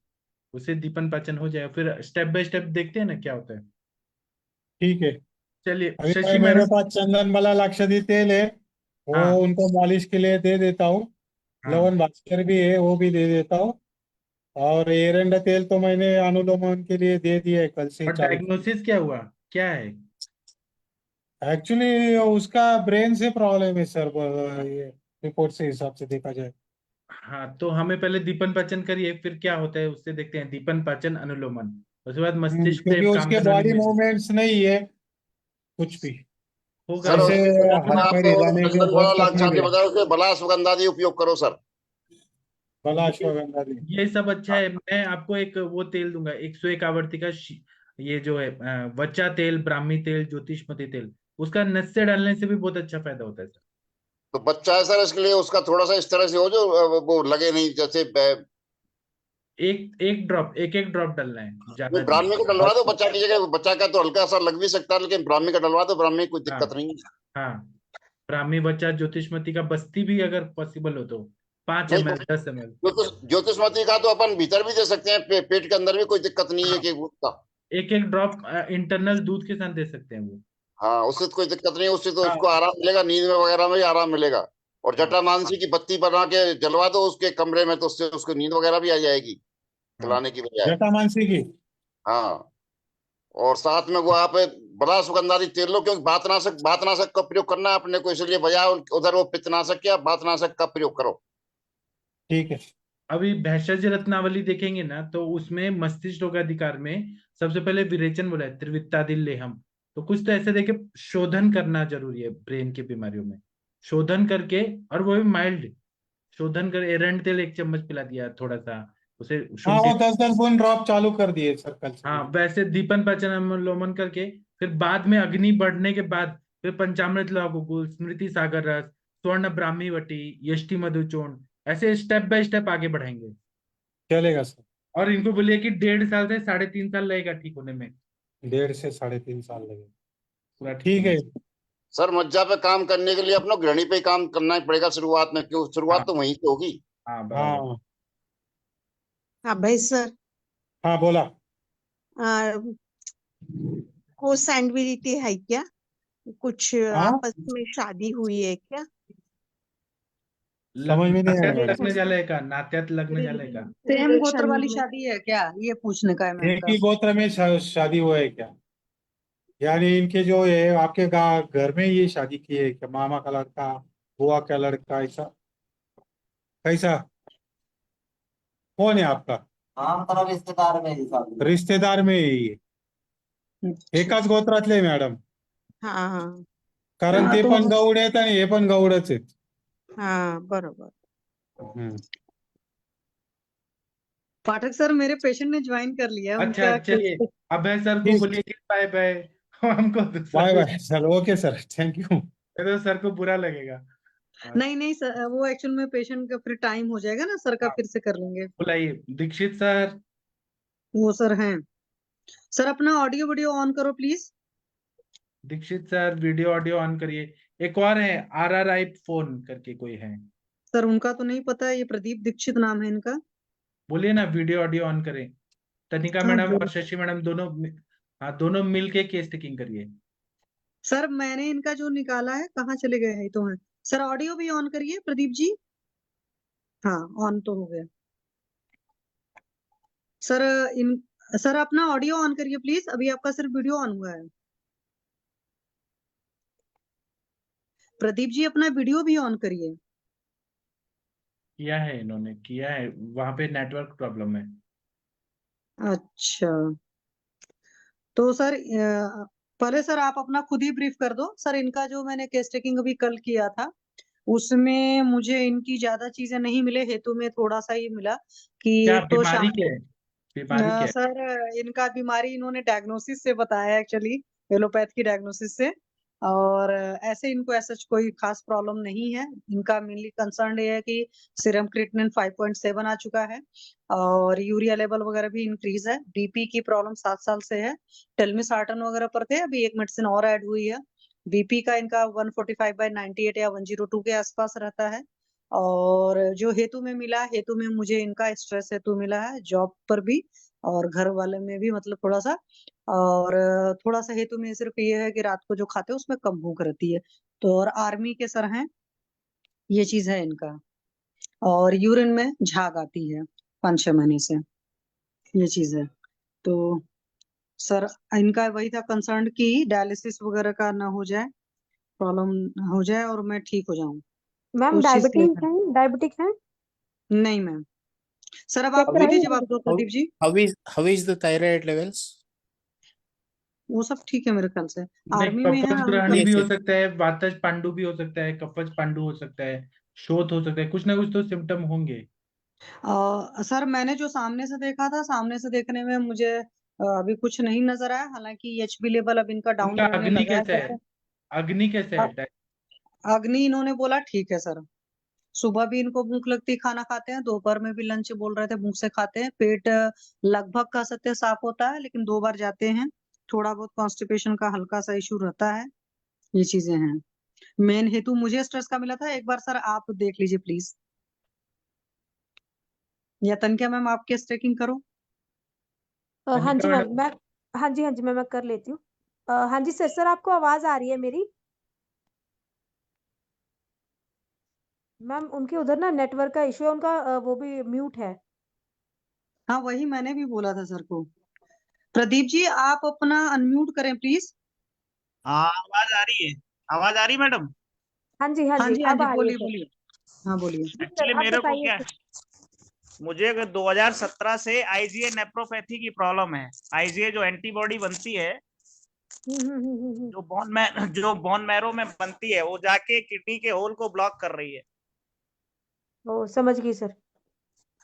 उसे दीपन पाचन हो जाएगा। फिर स्टेप बाय स्टेप देखते हैं ना क्या होता है।
ठीक है।
चलिए
अभी
शशि
मेरे
मैडम।
पास चंदन बला लक्षदी तेल है, वो
हाँ
उनको मालिश के लिए दे देता हूँ।
हाँ।
लवन भास्कर भी है, वो भी दे देता हूँ। और एरंडा तेल तो मैंने अनुलोमन के लिए दे दिया है, कल से
और
चालू।
डायग्नोसिस क्या हुआ, क्या है?
एक्चुअली उसका ब्रेन से प्रॉब्लम है सर, ये रिपोर्ट से हिसाब से देखा जाए।
हाँ, तो हमें पहले दीपन पाचन करिए, फिर क्या होता है उससे देखते हैं। दीपन पाचन अनुलोमन, उसके बाद मस्तिष्क से
क्योंकि
काम
उसके
करने वाली
बॉडी
मेरी
मूवमेंट्स नहीं है कुछ भी।
होगा
सर,
होगा।
ऐसे
उसकी जगह पर
हाथ
आप
पैर हिलाने के
चंदन
बहुत
वाला
तकलीफ
लाक्षादी
है।
बताओ, उसमें बला अश्वगंधा दी उपयोग करो सर।
भला अश्वगंधा दी।
ये सब अच्छा है। मैं आपको एक वो तेल दूंगा, 101 आवर्ती का ये जो है वचा तेल, ब्राह्मी तेल, ज्योतिषमती तेल, उसका नस से डालने से भी बहुत अच्छा फायदा होता है सर।
तो बच्चा है सर, इसके लिए उसका थोड़ा सा इस तरह से हो जो वो लगे नहीं, जैसे
एक एक ड्रॉप, एक एक ड्रॉप डालना है, ज्यादा नहीं।
ब्राह्मी का डलवा दो बच्चा की जगह। बच्चा का तो हल्का सा लग भी सकता है, लेकिन ब्राह्मी का डलवा दो, ब्राह्मी कोई
हाँ
दिक्कत नहीं है।
हाँ। ब्राह्मी वचा ज्योतिषमती का बस्ती भी अगर पॉसिबल हो तो 5 ml,
नहीं,
10 ml।
ज्योतिषमती का तो अपन भीतर भी दे सकते हैं, पेट के अंदर भी कोई दिक्कत नहीं है
हाँ,
कि उसका।
एक एक ड्रॉप इंटरनल दूध के साथ दे सकते हैं वो।
हाँ, उससे तो कोई दिक्कत नहीं है, उससे तो
हाँ
उसको आराम मिलेगा, नींद में वगैरह में भी आराम मिलेगा। और
हाँ
जटामांसी की बत्ती बना के जलवा दो उसके कमरे में, तो उससे उसको नींद वगैरह भी आ जाएगी,
हाँ।
जलाने की बजाय।
जटामांसी की।
हाँ, और साथ में वो आप बड़ा सुगंधादी तेल लो, क्योंकि बातनाशक का प्रयोग करना है अपने को, इसलिए बजाय उधर वो पित्तनाशक या बातनाशक का प्रयोग करो।
ठीक है।
अभी भेषज रत्नावली देखेंगे ना, तो उसमें मस्तिष्क रोगाधिकार में सबसे पहले विरेचन बोला है, त्रिविक्तादिल लेहम। तो कुछ तो ऐसे देखे, शोधन करना जरूरी है ब्रेन की बीमारियों में। शोधन करके, और वो भी माइल्ड शोधन कर, एरंड तेल 1 चम्मच पिला दिया थोड़ा सा उसे,
हाँ,
शुंठी।
वो 10-10 बूंद ड्रॉप चालू कर दिए सर कल से।
हाँ, वैसे दीपन पाचन अनुलोमन करके, फिर बाद में अग्नि बढ़ने के बाद फिर पंचामृत लौह, स्मृति सागर रस, स्वर्ण ब्राह्मी वटी, यष्टि मधुचूर्ण, ऐसे स्टेप बाय स्टेप आगे बढ़ाएंगे।
चलेगा सर।
और इनको बोलिए कि 1.5 साल से 3.5 साल लगेगा ठीक होने में,
1.5 से 3.5 साल लगे।
पूरा ठीक
ठीक
होने
है।
में।
सर, मज्जा पे काम करने के लिए अपना गृहिणी पे ही काम करना ही पड़ेगा शुरुआत में, क्यों शुरुआत
हाँ
तो वहीं से होगी।
हाँ, बराबर।
हाँ
हाँ भाई सर,
हाँ बोला।
को सैंडविलिटी है क्या? कुछ
हाँ,
आपस में शादी हुई है क्या?
समझ में नहीं आया
नात्यात
मैडम।
लग्न झालंय का? नात्यात लग्न झालंय का?
सेम गोत्र वाली
रिलेशन
शादी है क्या, ये पूछने का है मैम
एक
का।
ही गोत्र में शादी हुआ है क्या? यानी इनके जो है आपके घर में ये शादी की है क्या? मामा का लड़का, बुआ का लड़का, ऐसा कैसा? कौन है आपका?
हाँ मतलब रिश्तेदार में ही शादी है।
रिश्तेदार में है ये?
अच्छा।
एकाच गोत्रातले मॅडम,
हाँ हाँ
कारण
हाँ
ते
तो
पण गौड आहेत आणि हे पण गौडच आहेत.
हाँ बरोबर।
हम्म.
पाठक सर, मेरे पेशेंट ने ज्वाइन कर लिया है,
अच्छा
उनका
चलिए,
केस।
अभय सर को
ठीक,
बोलिए कि बाय बाय। हमको दूसरा
बाय
पेश,
bye sir, okay sir, thank you.
तो सर को बुरा लगेगा। हाँ,
नहीं नहीं सर, वो एक्चुअल में पेशेंट का फिर टाइम हो जाएगा ना सर का,
हाँ,
फिर से कर लेंगे।
बुलाइए दीक्षित सर।
वो सर हैं। सर अपना ऑडियो वीडियो ऑन करो please.
Dikshit sir video audio on करिए। एक और है, RRI फोन करके कोई है,
सर उनका तो नहीं पता, ये प्रदीप दीक्षित नाम है इनका।
बोलिए ना वीडियो ऑडियो ऑन करें। तनिका
हाँ
मैडम और
बोल।
शशि मैडम दोनों हाँ, दोनों मिल के केस टेकिंग करिए।
सर मैंने इनका जो निकाला है, कहाँ चले गए हैं तो हैं। सर ऑडियो भी ऑन करिए प्रदीप जी। हाँ ऑन तो हो गया। सर इन सर अपना ऑडियो ऑन करिए प्लीज, अभी आपका सिर्फ वीडियो ऑन हुआ है। प्रदीप जी अपना वीडियो भी ऑन करिए।
किया है, इन्होंने किया है, वहां पे नेटवर्क प्रॉब्लम है।
अच्छा, तो सर पहले सर आप अपना खुद ही ब्रीफ कर दो सर। इनका जो मैंने केस टेकिंग अभी कल किया था, उसमें मुझे इनकी ज्यादा चीजें नहीं मिले, हेतु में थोड़ा सा ही मिला कि
क्या
एक तो
बीमारी क्या है, बीमारी क्या है?
सर इनका बीमारी इन्होंने डायग्नोसिस से बताया एक्चुअली, एलोपैथ की डायग्नोसिस से। और ऐसे इनको ऐसा कोई खास प्रॉब्लम नहीं है। इनका मेनली कंसर्न ये है कि सीरम क्रिएटिनिन 5.7 आ चुका है और यूरिया लेवल वगैरह भी इंक्रीज है। बीपी की प्रॉब्लम 7 साल से है। टेलमिसार्टन वगैरह पर थे, अभी एक मेडिसिन और ऐड हुई है। बीपी का इनका 145/98 या 102 के आसपास रहता है। और जो हेतु में मिला, हेतु में मुझे इनका स्ट्रेस हेतु मिला है, जॉब पर भी और घर वाले में भी, मतलब थोड़ा सा। और थोड़ा सा हेतु में सिर्फ ये है कि रात को जो खाते हैं उसमें कम भूख रहती है। तो और आर्मी के सर हैं, ये चीज है इनका। और यूरिन में झाग आती है 5-6 महीने से, ये चीज है। तो सर इनका वही था कंसर्न कि डायलिसिस वगैरह का ना हो जाए, प्रॉब्लम हो जाए और मैं ठीक हो जाऊं। तो
मैम
उस चीज के
डायबिटीज
लिए
है, डायबिटिक है?
नहीं मैम। सर अब
चेक
आप
How is
दीजिए
कराइए
जवाब दो
how,
Pradeep ji.
how is the thyroid levels?
वो सब ठीक है मेरे ख्याल से।
नहीं,
आर्मी में है
कफज
उनका।
ग्रहणी भी
Yes,
हो
yes.
सकता है, वातज पांडु भी हो सकता है, कफज पांडु हो सकता है, शोथ हो सकता है, कुछ ना कुछ तो सिम्टम होंगे।
सर मैंने जो सामने से देखा था, सामने से देखने में मुझे अभी कुछ नहीं नजर आया। हालांकि एचबी लेवल अब इनका डाउन
इनका
होने
अग्नि
लगा है
कैसा है? अग्नि कैसा है?
अग्नि इन्होंने बोला ठीक है सर। सुबह भी इनको भूख लगती, खाना खाते हैं, दोपहर में भी लंच बोल रहे थे भूख से खाते हैं। पेट लगभग कह सकते हैं साफ होता है, लेकिन 2 बार जाते हैं। थोड़ा बहुत कॉन्स्टिपेशन का हल्का सा इशू रहता है, ये चीजें हैं। मेन हेतु मुझे स्ट्रेस का मिला था, एक बार सर आप देख लीजिए प्लीज, या तनिका मैम आपके स्ट्रेकिंग करो।
हाँ जी
तनिका
मैम,
मैडम,
मैं हाँ जी मैं कर लेती हूँ। हाँ जी सर, सर आपको आवाज आ रही है मेरी? मैम उनके उधर ना नेटवर्क का इशू है, उनका वो भी म्यूट है।
हाँ वही मैंने भी बोला था सर को। प्रदीप जी आप अपना अनम्यूट करें प्लीज।
हाँ, आवाज आ रही है। आवाज आ रही मैडम?
हाँ जी
हाँ जी हाँ
अब
जी,
आ रही है
बोलिए
सर।
बोलिए। हाँ बोलिए।
जी
एक्चुअली
सर आप
मेरे को
बताइए
क्या,
सर।
मुझे अगर 2017 से आईजीए नेप्रोपैथी की प्रॉब्लम है। आईजीए जो एंटीबॉडी बनती है,
हम्म।
जो बोन मैरो में बनती है, वो जाके किडनी के होल को ब्लॉक कर रही है।
ओ समझ गई सर।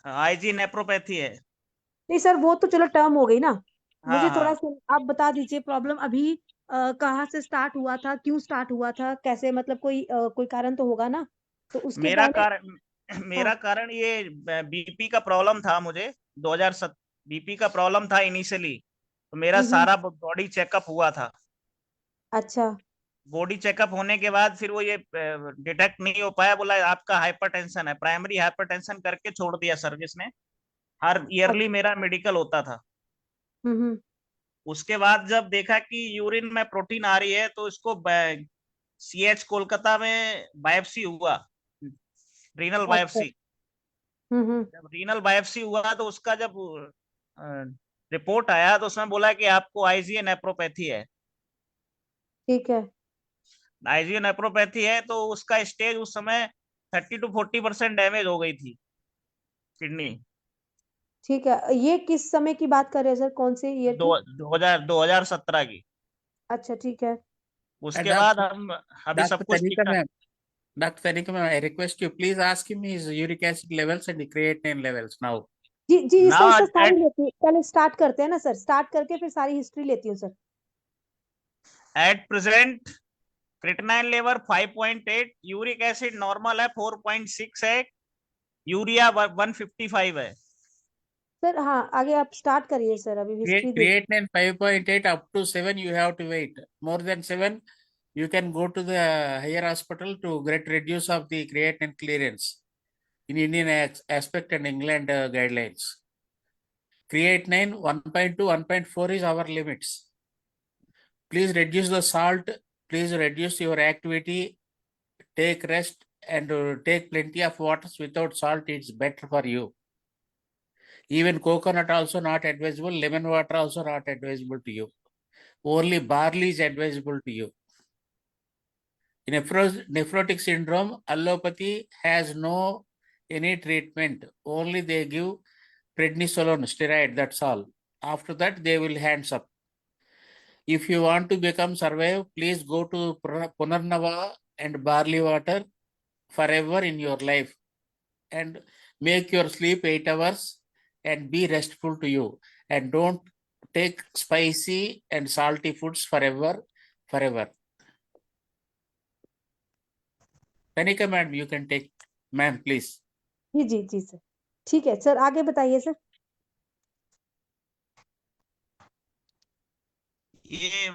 आईजीए नेप्रोपैथी है।
नहीं सर, वो तो चलो टर्म हो गई ना।
हाँ
मुझे थोड़ा
हाँ।
सा आप बता दीजिए प्रॉब्लम अभी कहाँ से स्टार्ट हुआ था, क्यों स्टार्ट हुआ था, कैसे, मतलब कोई कारण तो होगा ना, तो उसके
मेरा
पहले।
कारण
हाँ।
मेरा कारण ये बीपी का प्रॉब्लम था मुझे। 2007 बीपी का प्रॉब्लम था इनिशियली। तो मेरा
हम्म।
सारा बॉडी चेकअप हुआ था।
अच्छा।
बॉडी चेकअप होने के बाद फिर वो ये डिटेक्ट नहीं हो पाया, बोला आपका हाइपरटेंशन है, प्राइमरी हाइपरटेंशन करके छोड़ दिया सर्विस ने। हर ईयरली मेरा मेडिकल होता था।
हम्म।
उसके बाद जब देखा कि यूरिन में प्रोटीन आ रही है, तो इसको सीएच कोलकाता में बायोप्सी हुआ, रीनल
अच्छा।
बायोप्सी।
हम्म।
जब रीनल बायोप्सी हुआ तो उसका जब रिपोर्ट आया, तो उसमें बोला कि आपको आईजीए नेप्रोपैथी है।
ठीक है।
आईजीए नेप्रोपैथी है, तो उसका स्टेज उस समय 30 to 40% डैमेज हो गई थी किडनी।
ठीक है, ये किस समय की बात कर रहे हैं सर, कौन से ईयर
दो
की?
2017 की।
अच्छा ठीक है।
उसके बाद
Dr.
हम अभी सब
Dr.
कुछ ठीक
Tanika
ठाक।
ma'am, Dr. Tanika ma'am, I request you please ask him his uric acid levels and the creatinine levels now.
जी
नाउ
सर सारी
एट
लेती हूँ, पहले स्टार्ट करते हैं ना सर, स्टार्ट करके फिर सारी हिस्ट्री लेती हूँ sir.
At present creatinine level 5.8, uric acid normal है 4.6 है, यूरिया 155 है।
सर हाँ, आगे आप स्टार्ट करिए सर, अभी हिस्ट्री देख।
Creatinine 5.8 up to 7 you have to wait. More than 7 you can go to the higher hospital to get reduce of the creatinine clearance in Indian aspect and England guidelines. Creatinine 1.2, 1.4 is our limits. Please reduce the salt. Please reduce your activity. Take rest and take plenty of water. Without salt, it's better for you. Even coconut also not advisable. Lemon water also not advisable to you. Only barley is advisable to you. In nephrotic syndrome, allopathy has no any treatment. Only they give prednisolone steroid. That's all. After that, they will hands up. If you want to become survive, please go to Punarnava and barley water forever in your life, and make your sleep 8 hours and be restful to you, and don't take spicy and salty foods forever. Tanika madam, you can take. Ma'am, please.
जी जी जी sir, ठीक है sir, आगे बताइए sir.
ये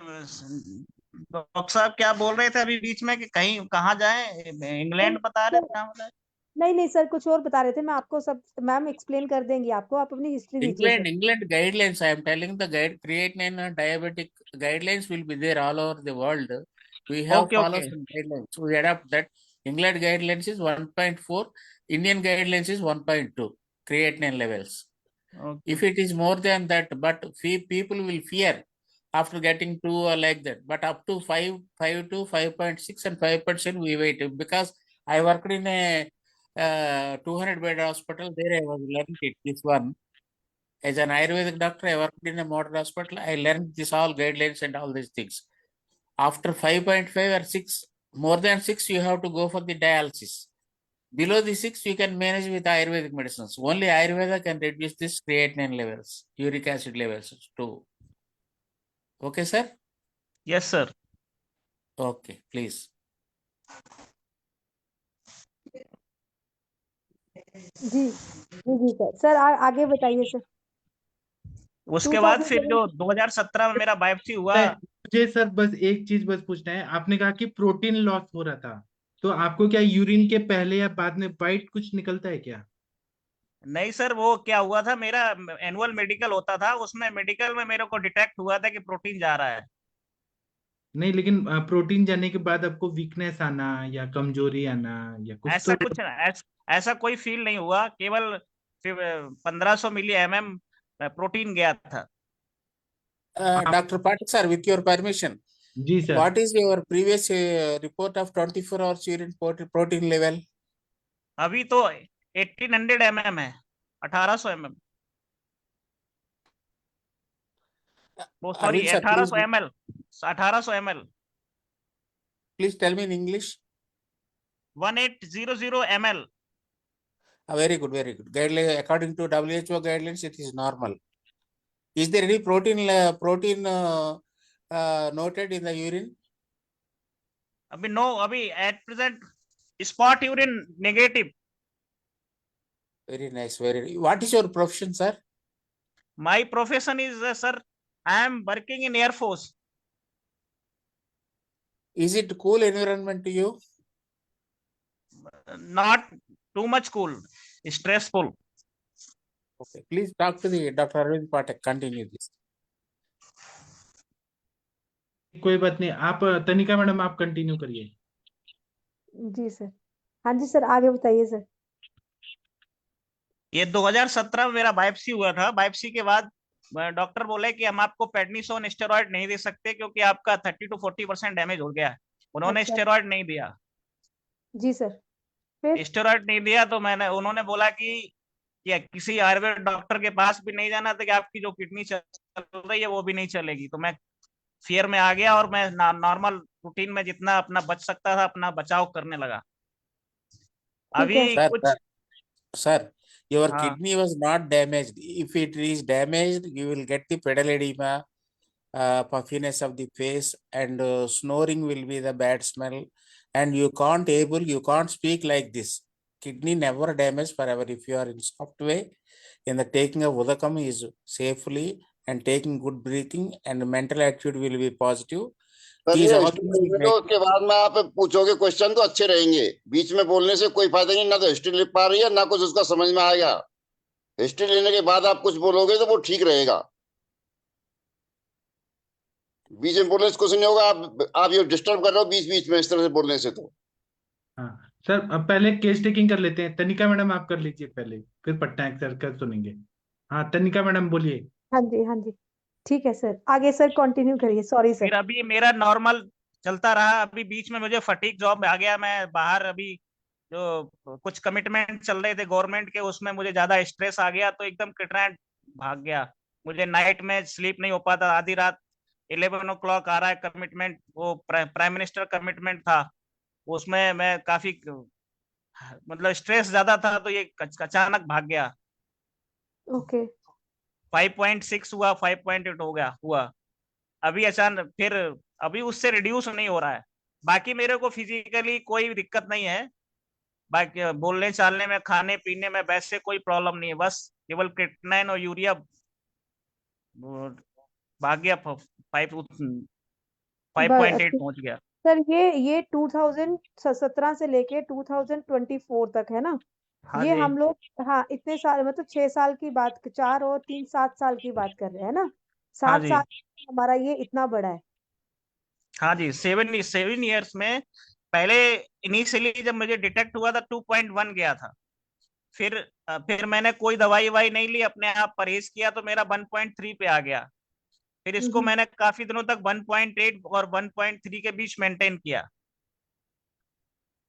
doctor साहब क्या बोल रहे थे अभी बीच में कि कहीं कहाँ जाए, इंग्लैंड बता रहे थे, कहाँ बोला?
नहीं नहीं सर, कुछ और बता रहे थे, मैं आपको सब मैम एक्सप्लेन कर देंगी आपको, आप अपनी हिस्ट्री दीजिए sir.
England guidelines. I am telling the creatinine and diabetic guidelines will be there all over the world. We have
Okay,
followed
okay.
some guidelines. We adapt that. England guidelines is 1.4. Indian guidelines is 1.2 creatinine levels.
Okay.
If it is more than that, but people will fear after getting 2 or like that. But up to 5 to 5.6 and 5% we wait, because I worked in a 200 bed hospital. There I was learning it. This one. As an Ayurvedic doctor, I worked in a modern hospital. I learned this all guidelines and all these things. After 5.5 or 6, more than 6, you have to go for the dialysis. Below the 6, you can manage with Ayurvedic medicines. Only Ayurveda can reduce this creatinine levels, uric acid levels too. Okay, sir?
Yes, sir.
Okay, please.
जी जी जी sir, sir आगे बताइए sir.
उसके बाद फिर
2007
जो 2017 में मेरा बायोप्सी हुआ,
मुझे सर बस एक चीज बस पूछना है। आपने कहा कि प्रोटीन लॉस हो रहा था, तो आपको क्या यूरिन के पहले या बाद में वाइट कुछ निकलता है क्या?
नहीं सर, वो क्या हुआ था, मेरा एनुअल मेडिकल होता था, उसमें मेडिकल में मेरे को डिटेक्ट हुआ था कि प्रोटीन जा रहा है।
नहीं, लेकिन प्रोटीन जाने के बाद आपको वीकनेस आना या कमजोरी आना या कुछ
ऐसा
तो
कुछ ऐसा कोई फील नहीं हुआ, केवल 1500 मिली mm प्रोटीन गया था।
Dr. Pathak sir, with your permission,
जी sir.
what is your previous report of 24 hours urine protein level?
अभी तो 1800 mm है, 1800 mm, वो sorry
Arvind sir,
1800 ml, 1800 ml,
please tell me in English.
1800 ml.
Very good, very good. Guideline, according to WHO guidelines, it is normal. Is there any protein noted in the urine?
अभी no, अभी at present spot urine negative.
Very nice, very. What is your profession, sir?
My profession is sir, I am working in Air Force.
Is it cool environment to you?
Not too much cool, stressful.
Okay, please talk to the Dr. Arvind Pathak. Continue this.
कोई बात नहीं, आप तनिका madam आप continue करिए।
जी sir, हाँ जी sir, आगे बताइए सर।
ये 2017 में मेरा बायोप्सी हुआ था। बायोप्सी के बाद डॉक्टर बोले कि हम आपको पेडनिसोन स्टेरॉइड नहीं दे सकते क्योंकि आपका 30 to 40% डैमेज हो गया है। उन्होंने
अच्छा।
स्टेरॉइड नहीं दिया।
जी सर, फिर
स्टेरॉइड नहीं दिया तो उन्होंने बोला कि या किसी आयुर्वेद डॉक्टर के पास भी नहीं जाना था कि आपकी जो किडनी चल रही है वो भी नहीं चलेगी। तो मैं फियर में आ गया और मैं नॉर्मल रूटीन में जितना अपना बच सकता था अपना बचाव करने लगा। अभी
Sir,
कुछ
sir, your
हाँ,
kidney was not damaged. If it is damaged, you will get the pedal edema, puffiness of the face, and snoring will be the bad smell, and you can't speak like this. Kidney never damaged forever. If you are in soft way, in the taking of Udakam is safely and taking good breathing, and mental attitude will be positive.
Sir
These
ये
all
history
things will
लिख
make
दो, उसके बाद में आप पूछोगे question तो अच्छे रहेंगे। बीच में बोलने से कोई फायदा नहीं, ना तो हिस्ट्री लिख पा रही है ना कुछ उसका समझ में आएगा। हिस्ट्री लेने के बाद आप कुछ बोलोगे तो वो ठीक रहेगा। बीच में बोलने से कुछ नहीं होगा। आप ये डिस्टर्ब कर रहे हो बीच बीच में इस तरह से बोलने से। तो
हाँ सर, अब पहले केस टेकिंग कर लेते हैं। तनिका मैडम आप कर लीजिए पहले, फिर पटनायक सर का सुनेंगे। हाँ तनिका मैडम बोलिए।
हाँ जी, ठीक है सर, आगे सर कंटिन्यू करिए। सॉरी
फिर
सर।
अभी मेरा नॉर्मल चलता रहा। अभी बीच में मुझे फटीक जॉब आ गया। मैं बाहर अभी जो कुछ कमिटमेंट चल रहे थे गवर्नमेंट के उसमें मुझे ज्यादा स्ट्रेस आ गया तो एकदम किटरैंट भाग गया। मुझे नाइट में स्लीप नहीं हो पाता। आधी रात 11 o'clock आ रहा है कमिटमेंट, वो प्राइम मिनिस्टर कमिटमेंट था, उसमें मैं काफी मतलब स्ट्रेस ज्यादा था तो ये अचानक भाग गया।
ओके
5.6 हुआ, 5.8 हो गया हुआ। अभी अचानक फिर अभी उससे रिड्यूस नहीं हो रहा है। बाकी मेरे को फिजिकली कोई दिक्कत नहीं है, बाकी बोलने चालने में, खाने पीने में वैसे कोई प्रॉब्लम नहीं है, बस केवल क्रिएटिनिन और यूरिया भाग गया, 5.8 पहुंच गया।
सर ये 2017 से लेके 2024 तक है ना?
हाँ
ये
जी,
हम लोग, हाँ, इतने साल मतलब 6 साल की बात, 4 और 3 7 साल की बात कर रहे हैं ना?
हाँ
7
जी,
साल में हमारा ये इतना बड़ा है।
हाँ जी, 7 ईयर्स में पहले इनिशियली जब मुझे डिटेक्ट हुआ था 2.1 गया था, फिर मैंने कोई दवाई वाई नहीं ली, अपने आप परहेज किया तो मेरा 1.3 पे आ गया। फिर इसको मैंने काफी दिनों तक 1.8 और 1.3 के बीच मेंटेन किया।
ठीक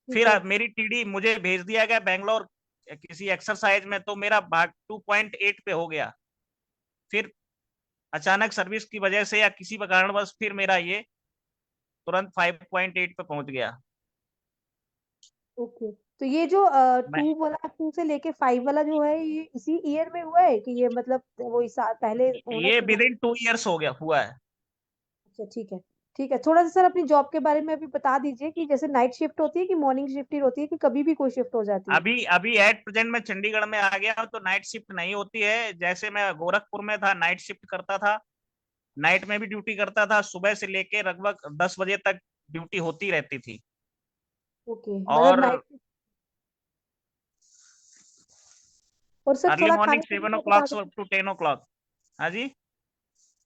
फिर
है।
मेरी टीडी मुझे भेज दिया गया बेंगलोर किसी एक्सरसाइज में, तो मेरा भाग 2.8 पे हो गया। फिर अचानक सर्विस की वजह से या किसी कारणवश फिर मेरा ये तुरंत 5.8 पे पहुंच गया।
ओके, तो ये जो
मैं
2 से लेके 5 वाला जो है, ये इसी ईयर में हुआ है कि ये मतलब वो पहले होना
ये
शुरू
विद इन 2 ईयर्स हो गया हुआ है।
अच्छा, ठीक है, ठीक है। थोड़ा सा सर अपनी जॉब के बारे में अभी बता दीजिए कि जैसे नाइट शिफ्ट होती है कि मॉर्निंग शिफ्ट ही होती है कि कभी भी कोई शिफ्ट हो जाती है?
अभी अभी एट प्रेजेंट मैं चंडीगढ़ में आ गया हूं, तो नाइट शिफ्ट नहीं होती है। जैसे मैं गोरखपुर में था, नाइट शिफ्ट करता था, नाइट में भी ड्यूटी करता था, सुबह से लेके लगभग 10 बजे तक ड्यूटी होती रहती थी।
ओके, मतलब
और
नाइट। और सर
अर्ली
थोड़ा
मॉर्निंग
खाने पीने
7
का बता
o'clock
दीजिए,
टू 10 o'clock। हाँ जी,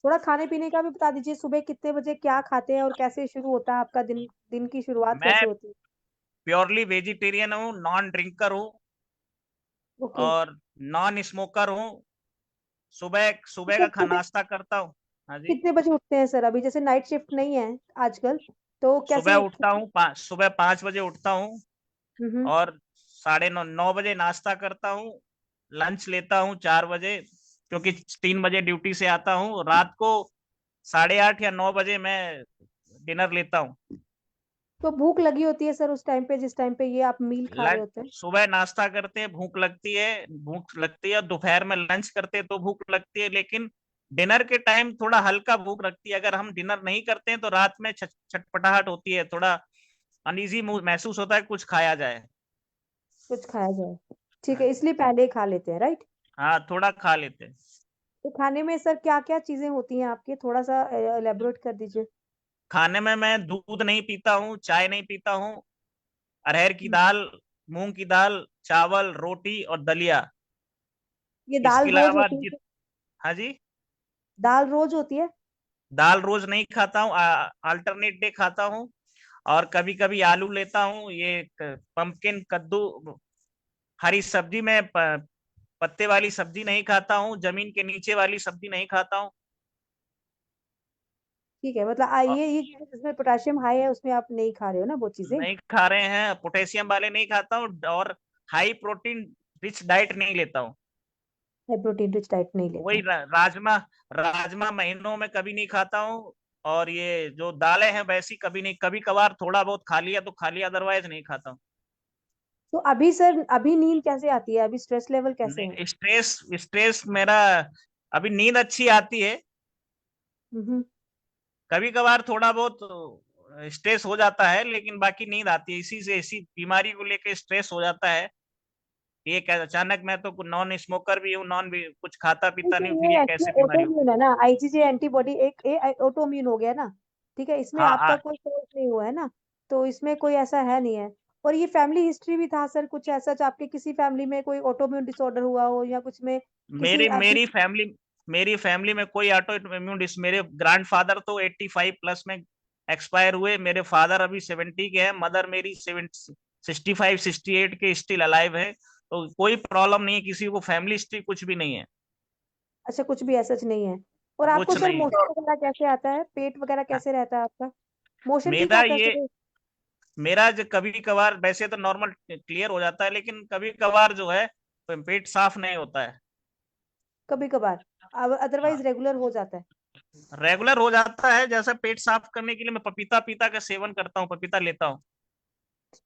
थोड़ा खाने पीने का भी बता दीजिए, सुबह कितने बजे क्या खाते हैं और कैसे शुरू होता है आपका दिन, दिन की शुरुआत कैसे
मैं
होती है?
प्योरली वेजिटेरियन हूँ, नॉन ड्रिंकर हूँ
ओके,
और नॉन स्मोकर हूँ। सुबह
तो
सुबह
सर
का खाना नाश्ता करता हूँ। हाँ जी,
कितने बजे उठते हैं सर? अभी जैसे नाइट शिफ्ट नहीं है आजकल, तो कैसे
सुबह
उठते
उठता हूँ, सुबह 5 बजे उठता हूँ
हैं?
और 9:30 बजे नाश्ता करता हूँ। लंच लेता हूँ 4 बजे, क्योंकि 3 बजे ड्यूटी से आता हूँ। रात को 8:30 या 9 बजे मैं डिनर लेता हूँ।
तो भूख लगी होती है सर उस टाइम पे, जिस टाइम पे ये आप मील खा रहे
लंच
होते हैं?
सुबह नाश्ता करते हैं, भूख लगती है। दोपहर में लंच करते हैं तो भूख लगती है, लेकिन डिनर के टाइम थोड़ा हल्का भूख लगती है। अगर हम डिनर नहीं करते हैं तो रात में छटपटाहट होती है, थोड़ा अनईजी महसूस होता है, कुछ खाया जाए।
कुछ खाया जाए, ठीक
हाँ
है,
जी,
इसलिए पहले ही खा लेते हैं, राइट?
हाँ, थोड़ा खा लेते हैं।
तो खाने में सर क्या क्या चीजें होती हैं आपके, थोड़ा सा एलेबोरेट कर दीजिए।
खाने में मैं दूध नहीं पीता हूँ, चाय नहीं पीता हूँ। अरहर की
हम्म,
दाल, मूंग की दाल, चावल, रोटी और दलिया।
ये
इसके
दाल रोज
अलावा
होती है?
हाँ जी,
दाल रोज होती है?
दाल रोज नहीं खाता हूँ, अल्टरनेट डे खाता हूँ। और कभी कभी आलू लेता हूँ, ये पंपकिन, कद्दू, हरी सब्जी में पत्ते वाली सब्जी नहीं खाता हूँ, जमीन के नीचे वाली सब्जी नहीं खाता हूँ।
ठीक है, मतलब ये चीजें जिसमें पोटेशियम हाई है उसमें आप नहीं खा रहे हो ना वो चीजें?
नहीं खा रहे हैं, पोटेशियम वाले नहीं खाता हूँ, और हाई प्रोटीन रिच डाइट नहीं लेता हूँ।
हाई प्रोटीन रिच डाइट नहीं लेते
वही
हैं?
राजमा, राजमा महीनों में कभी नहीं खाता हूँ। और ये जो दालें हैं वैसी कभी नहीं, कभी कभार थोड़ा बहुत खा लिया तो खा लिया, अदरवाइज नहीं खाता हूँ।
तो अभी सर, अभी नींद कैसे आती है, अभी स्ट्रेस लेवल कैसे है?
नहीं, स्ट्रेस स्ट्रेस मेरा अभी नींद अच्छी आती है।
हम्म,
कभी कभार थोड़ा बहुत स्ट्रेस हो जाता है, लेकिन बाकी नींद आती है। इसी बीमारी को लेके स्ट्रेस हो जाता है। ये क्या, अचानक मैं तो नॉन स्मोकर भी हूँ, नॉन भी कुछ खाता
नहीं
पीता
सर,
नहीं, फिर ये
ये
कैसे
एक्चुअली
बीमारी हो।
ऑटोइम्यून है ना, आईजीजे एंटीबॉडी एक ऑटोइम्यून हो गया ना, ठीक है, इसमें
हाँ,
आपका कोई कोर्स नहीं हुआ है ना, तो इसमें कोई ऐसा है नहीं है। और ये फैमिली हिस्ट्री भी था सर कुछ ऐसा, आपके किसी फैमिली में कोई ऑटोइम्यून डिसऑर्डर हुआ हो या कुछ में किसी
मेरी
आपकी?
मेरी फैमिली में कोई ऑटो इम्यून मेरे ग्रैंडफादर तो 85 प्लस में एक्सपायर हुए। मेरे फादर अभी 70 के हैं, मदर मेरी 65 68 के स्टिल अलाइव है। तो कोई प्रॉब्लम नहीं है किसी को, फैमिली हिस्ट्री कुछ भी नहीं है।
अच्छा, कुछ भी ऐसा नहीं है। और आपको
कुछ
सर
नहीं।
मोशन वगैरह कैसे आता है, पेट वगैरह कैसे रहता है आपका? मोशन ठीक
मेरा
आता है
ये
सुबह?
मेरा जो कभी कभार, वैसे तो नॉर्मल क्लियर हो जाता है, लेकिन कभी कभार जो है पेट साफ नहीं होता है।
कभी कभार, अदरवाइज रेगुलर हो जाता है?
रेगुलर हो जाता है। जैसे पेट साफ करने के लिए मैं पपीता पीता का सेवन करता हूँ, पपीता लेता हूँ।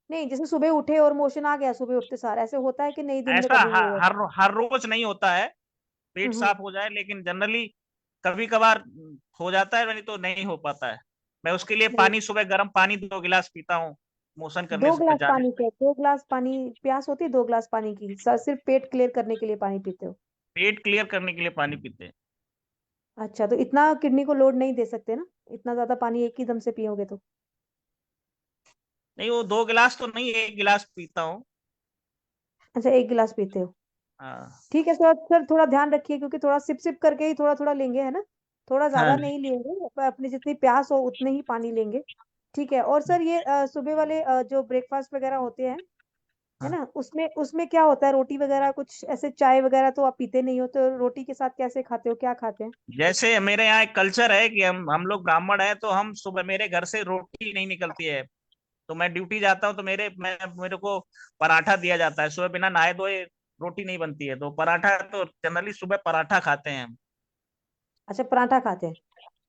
नहीं, जैसे सुबह उठे और मोशन आ गया सुबह उठते सार, ऐसे होता है कि नहीं दिन में
ऐसा
कभी भी हुआ?
हर रोज नहीं होता है, पेट
हम्म,
साफ हो जाए, लेकिन जनरली कभी कभार हो जाता है, नहीं तो नहीं हो पाता है। मैं उसके लिए पानी सुबह गर्म पानी 2 गिलास पीता हूँ मोशन करने
2
से
गिलास
जाने
पानी
से।
के 2 गिलास पानी प्यास होती है 2 गिलास पानी की सिर्फ पेट क्लियर करने के लिए पानी पीते हो?
पेट क्लियर करने के लिए पानी पीते हैं।
अच्छा, तो इतना किडनी को लोड नहीं दे सकते ना, इतना ज्यादा पानी एक ही दम से पियोगे तो?
नहीं, वो 2 गिलास तो नहीं, 1 गिलास पीता हूँ।
अच्छा, 1 गिलास पीते हो।
हाँ
ठीक है सर, थोड़ा ध्यान रखिए क्योंकि थोड़ा सिप सिप करके ही थोड़ा थोड़ा लेंगे, है ना? थोड़ा ज्यादा
हाँ
नहीं लेंगे, पर अपनी जितनी प्यास हो उतने ही पानी लेंगे। ठीक है। और सर ये सुबह वाले जो ब्रेकफास्ट वगैरह होते हैं, है
हाँ।
ना, उसमें उसमें क्या होता है? रोटी वगैरह कुछ ऐसे, चाय वगैरह तो आप पीते नहीं हो, तो रोटी के साथ कैसे खाते हो, क्या खाते हैं?
जैसे मेरे यहाँ एक कल्चर है कि हम लोग ब्राह्मण हैं, तो हम सुबह मेरे घर से रोटी नहीं निकलती है। तो मैं ड्यूटी जाता हूँ तो मेरे को पराठा दिया जाता है सुबह, बिना नहाए धोए रोटी नहीं बनती है, तो पराठा तो जनरली सुबह पराठा खाते हैं हम।
अच्छा, पराठा खाते हैं।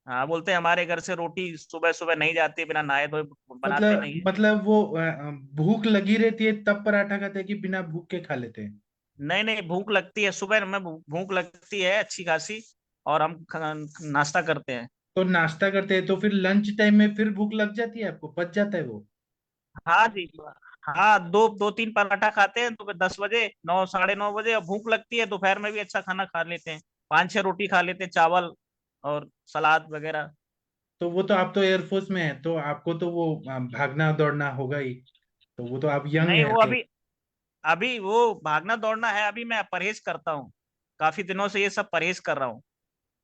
हाँ, बोलते हैं हमारे घर से रोटी सुबह सुबह नहीं जाती, बिना नहाए धोए बनाते नहीं है।
मतलब वो भूख लगी रहती है तब पराठा खाते हैं कि बिना भूख के खा लेते हैं?
नहीं नहीं, भूख लगती है सुबह में, भूख लगती है अच्छी खासी, और हम नाश्ता करते हैं।
तो नाश्ता करते हैं तो फिर लंच टाइम में फिर भूख लग जाती है आपको, पच जाता है वो?
हाँ जी। हाँ, दो दो तीन पराठा खाते हैं तो 10 बजे, 9 साढ़े 9 बजे, और भूख लगती है दोपहर में भी अच्छा खाना खा लेते हैं, 5-6 रोटी खा लेते हैं, चावल और सलाद वगैरह।
तो वो तो आप तो एयरफोर्स में है तो आपको तो वो भागना दौड़ना होगा ही, तो वो तो आप यंग
नहीं,
है
वो
तो।
अभी अभी वो भागना दौड़ना है, अभी मैं परहेज करता हूँ, काफी दिनों से ये सब परहेज कर रहा हूँ,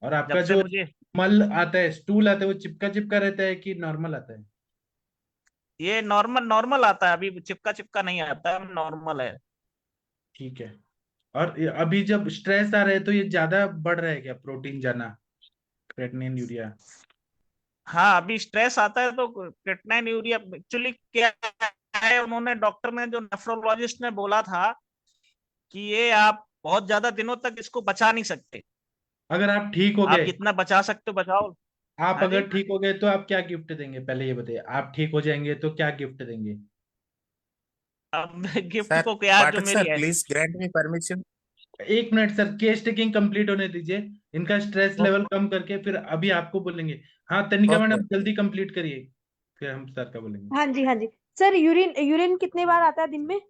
और आपका
जब से
जो
मुझे
मल आता है, स्टूल आता है, वो चिपका चिपका रहता है कि नॉर्मल आता है?
ये नॉर्मल नॉर्मल आता है, अभी चिपका चिपका नहीं आता है, नॉर्मल है।
ठीक है। और अभी जब स्ट्रेस आ रहा है तो ये ज्यादा बढ़ रहा है क्या, प्रोटीन जाना, क्रेटिनिन यूरिया?
हाँ, अभी स्ट्रेस आता है तो क्रिएटिनिन यूरिया एक्चुअली क्या है, उन्होंने डॉक्टर ने जो नेफ्रोलॉजिस्ट ने बोला था कि ये आप बहुत ज्यादा दिनों तक इसको बचा नहीं सकते,
अगर आप ठीक हो
आप
गए,
जितना बचा सकते हो बचाओ।
आप
हाँ जी।
अगर ठीक हो गए तो आप क्या गिफ्ट देंगे, पहले ये बताइए, आप ठीक हो जाएंगे तो क्या गिफ्ट देंगे?
अब गिफ्ट
Sir,
तो क्या, जो
Pathak
मेरी
sir,
है।
please grant me permission.
1 minute sir, case taking complete होने दीजिए, इनका स्ट्रेस
Okay,
लेवल कम करके फिर अभी आपको बोलेंगे। हाँ तनिका
okay.
मैडम जल्दी कंप्लीट करिए, फिर हम सर का बोलेंगे।
हाँ जी, हाँ जी। सर, यूरिन यूरिन कितने बार आता है दिन में?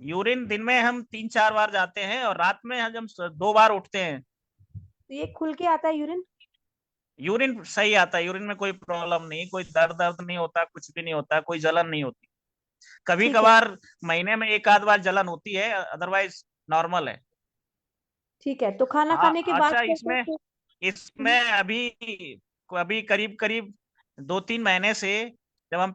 यूरिन दिन में हम 3-4 बार जाते हैं, और रात में हम 2 बार उठते हैं।
तो ये खुल के आता है यूरिन?
यूरिन सही आता है, यूरिन में कोई प्रॉब्लम नहीं, कोई दर्द दर्द नहीं होता, कुछ भी नहीं होता, कोई जलन नहीं होती। कभी
ठीक है,
कभार महीने में 1 आध बार जलन होती है, अदरवाइज नॉर्मल है।
ठीक है। तो खाना
हाँ
खाने के बाद
अच्छा,
कैसे
इसमें इसमें अभी अभी करीब करीब 2-3 महीने से जब हम